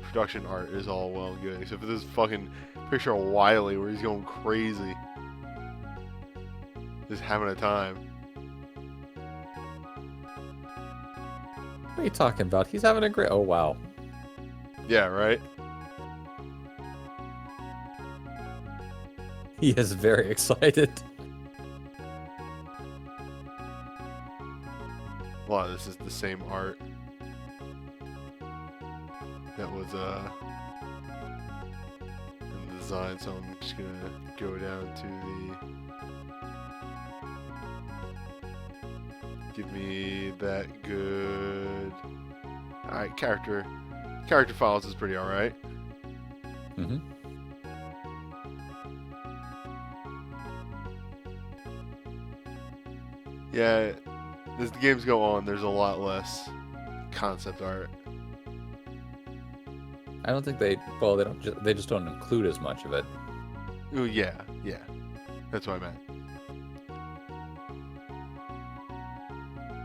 production art is all well and good, except for this fucking picture of Wily where he's going crazy. Just having a time. What are you talking about? He's having a great... Oh, wow. Yeah, right? He is very excited. Wow, this is the same art. That was in the design, so I'm just gonna go down to the... Give me that good... Alright, character files is pretty alright. Mm-hmm. Yeah, as the games go on, there's a lot less concept art. I don't think they... Well, they just don't include as much of it. Oh yeah. That's what I meant.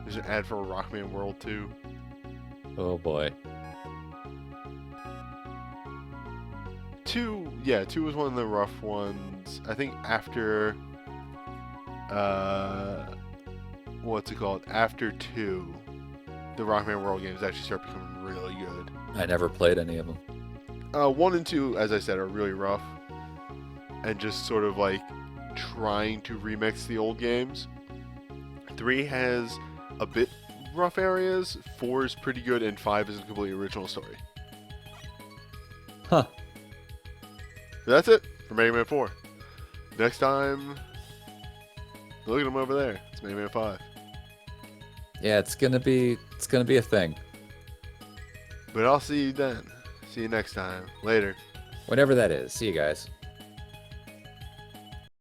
There's an ad for Rockman World 2. Oh, boy. 2 was one of the rough ones. I think after... what's it called? After 2, the Rockman World games actually start becoming really good. I never played any of them. 1 and 2, as I said, are really rough. And just sort of like trying to remix the old games. 3 has a bit rough areas. 4 is pretty good, and 5 is a completely original story. Huh. But that's it for Mega Man 4. Next time, look at him over there. It's Mega Man 5. Yeah, it's gonna be a thing. But I'll see you then. See you next time. Later. Whatever that is. See you guys.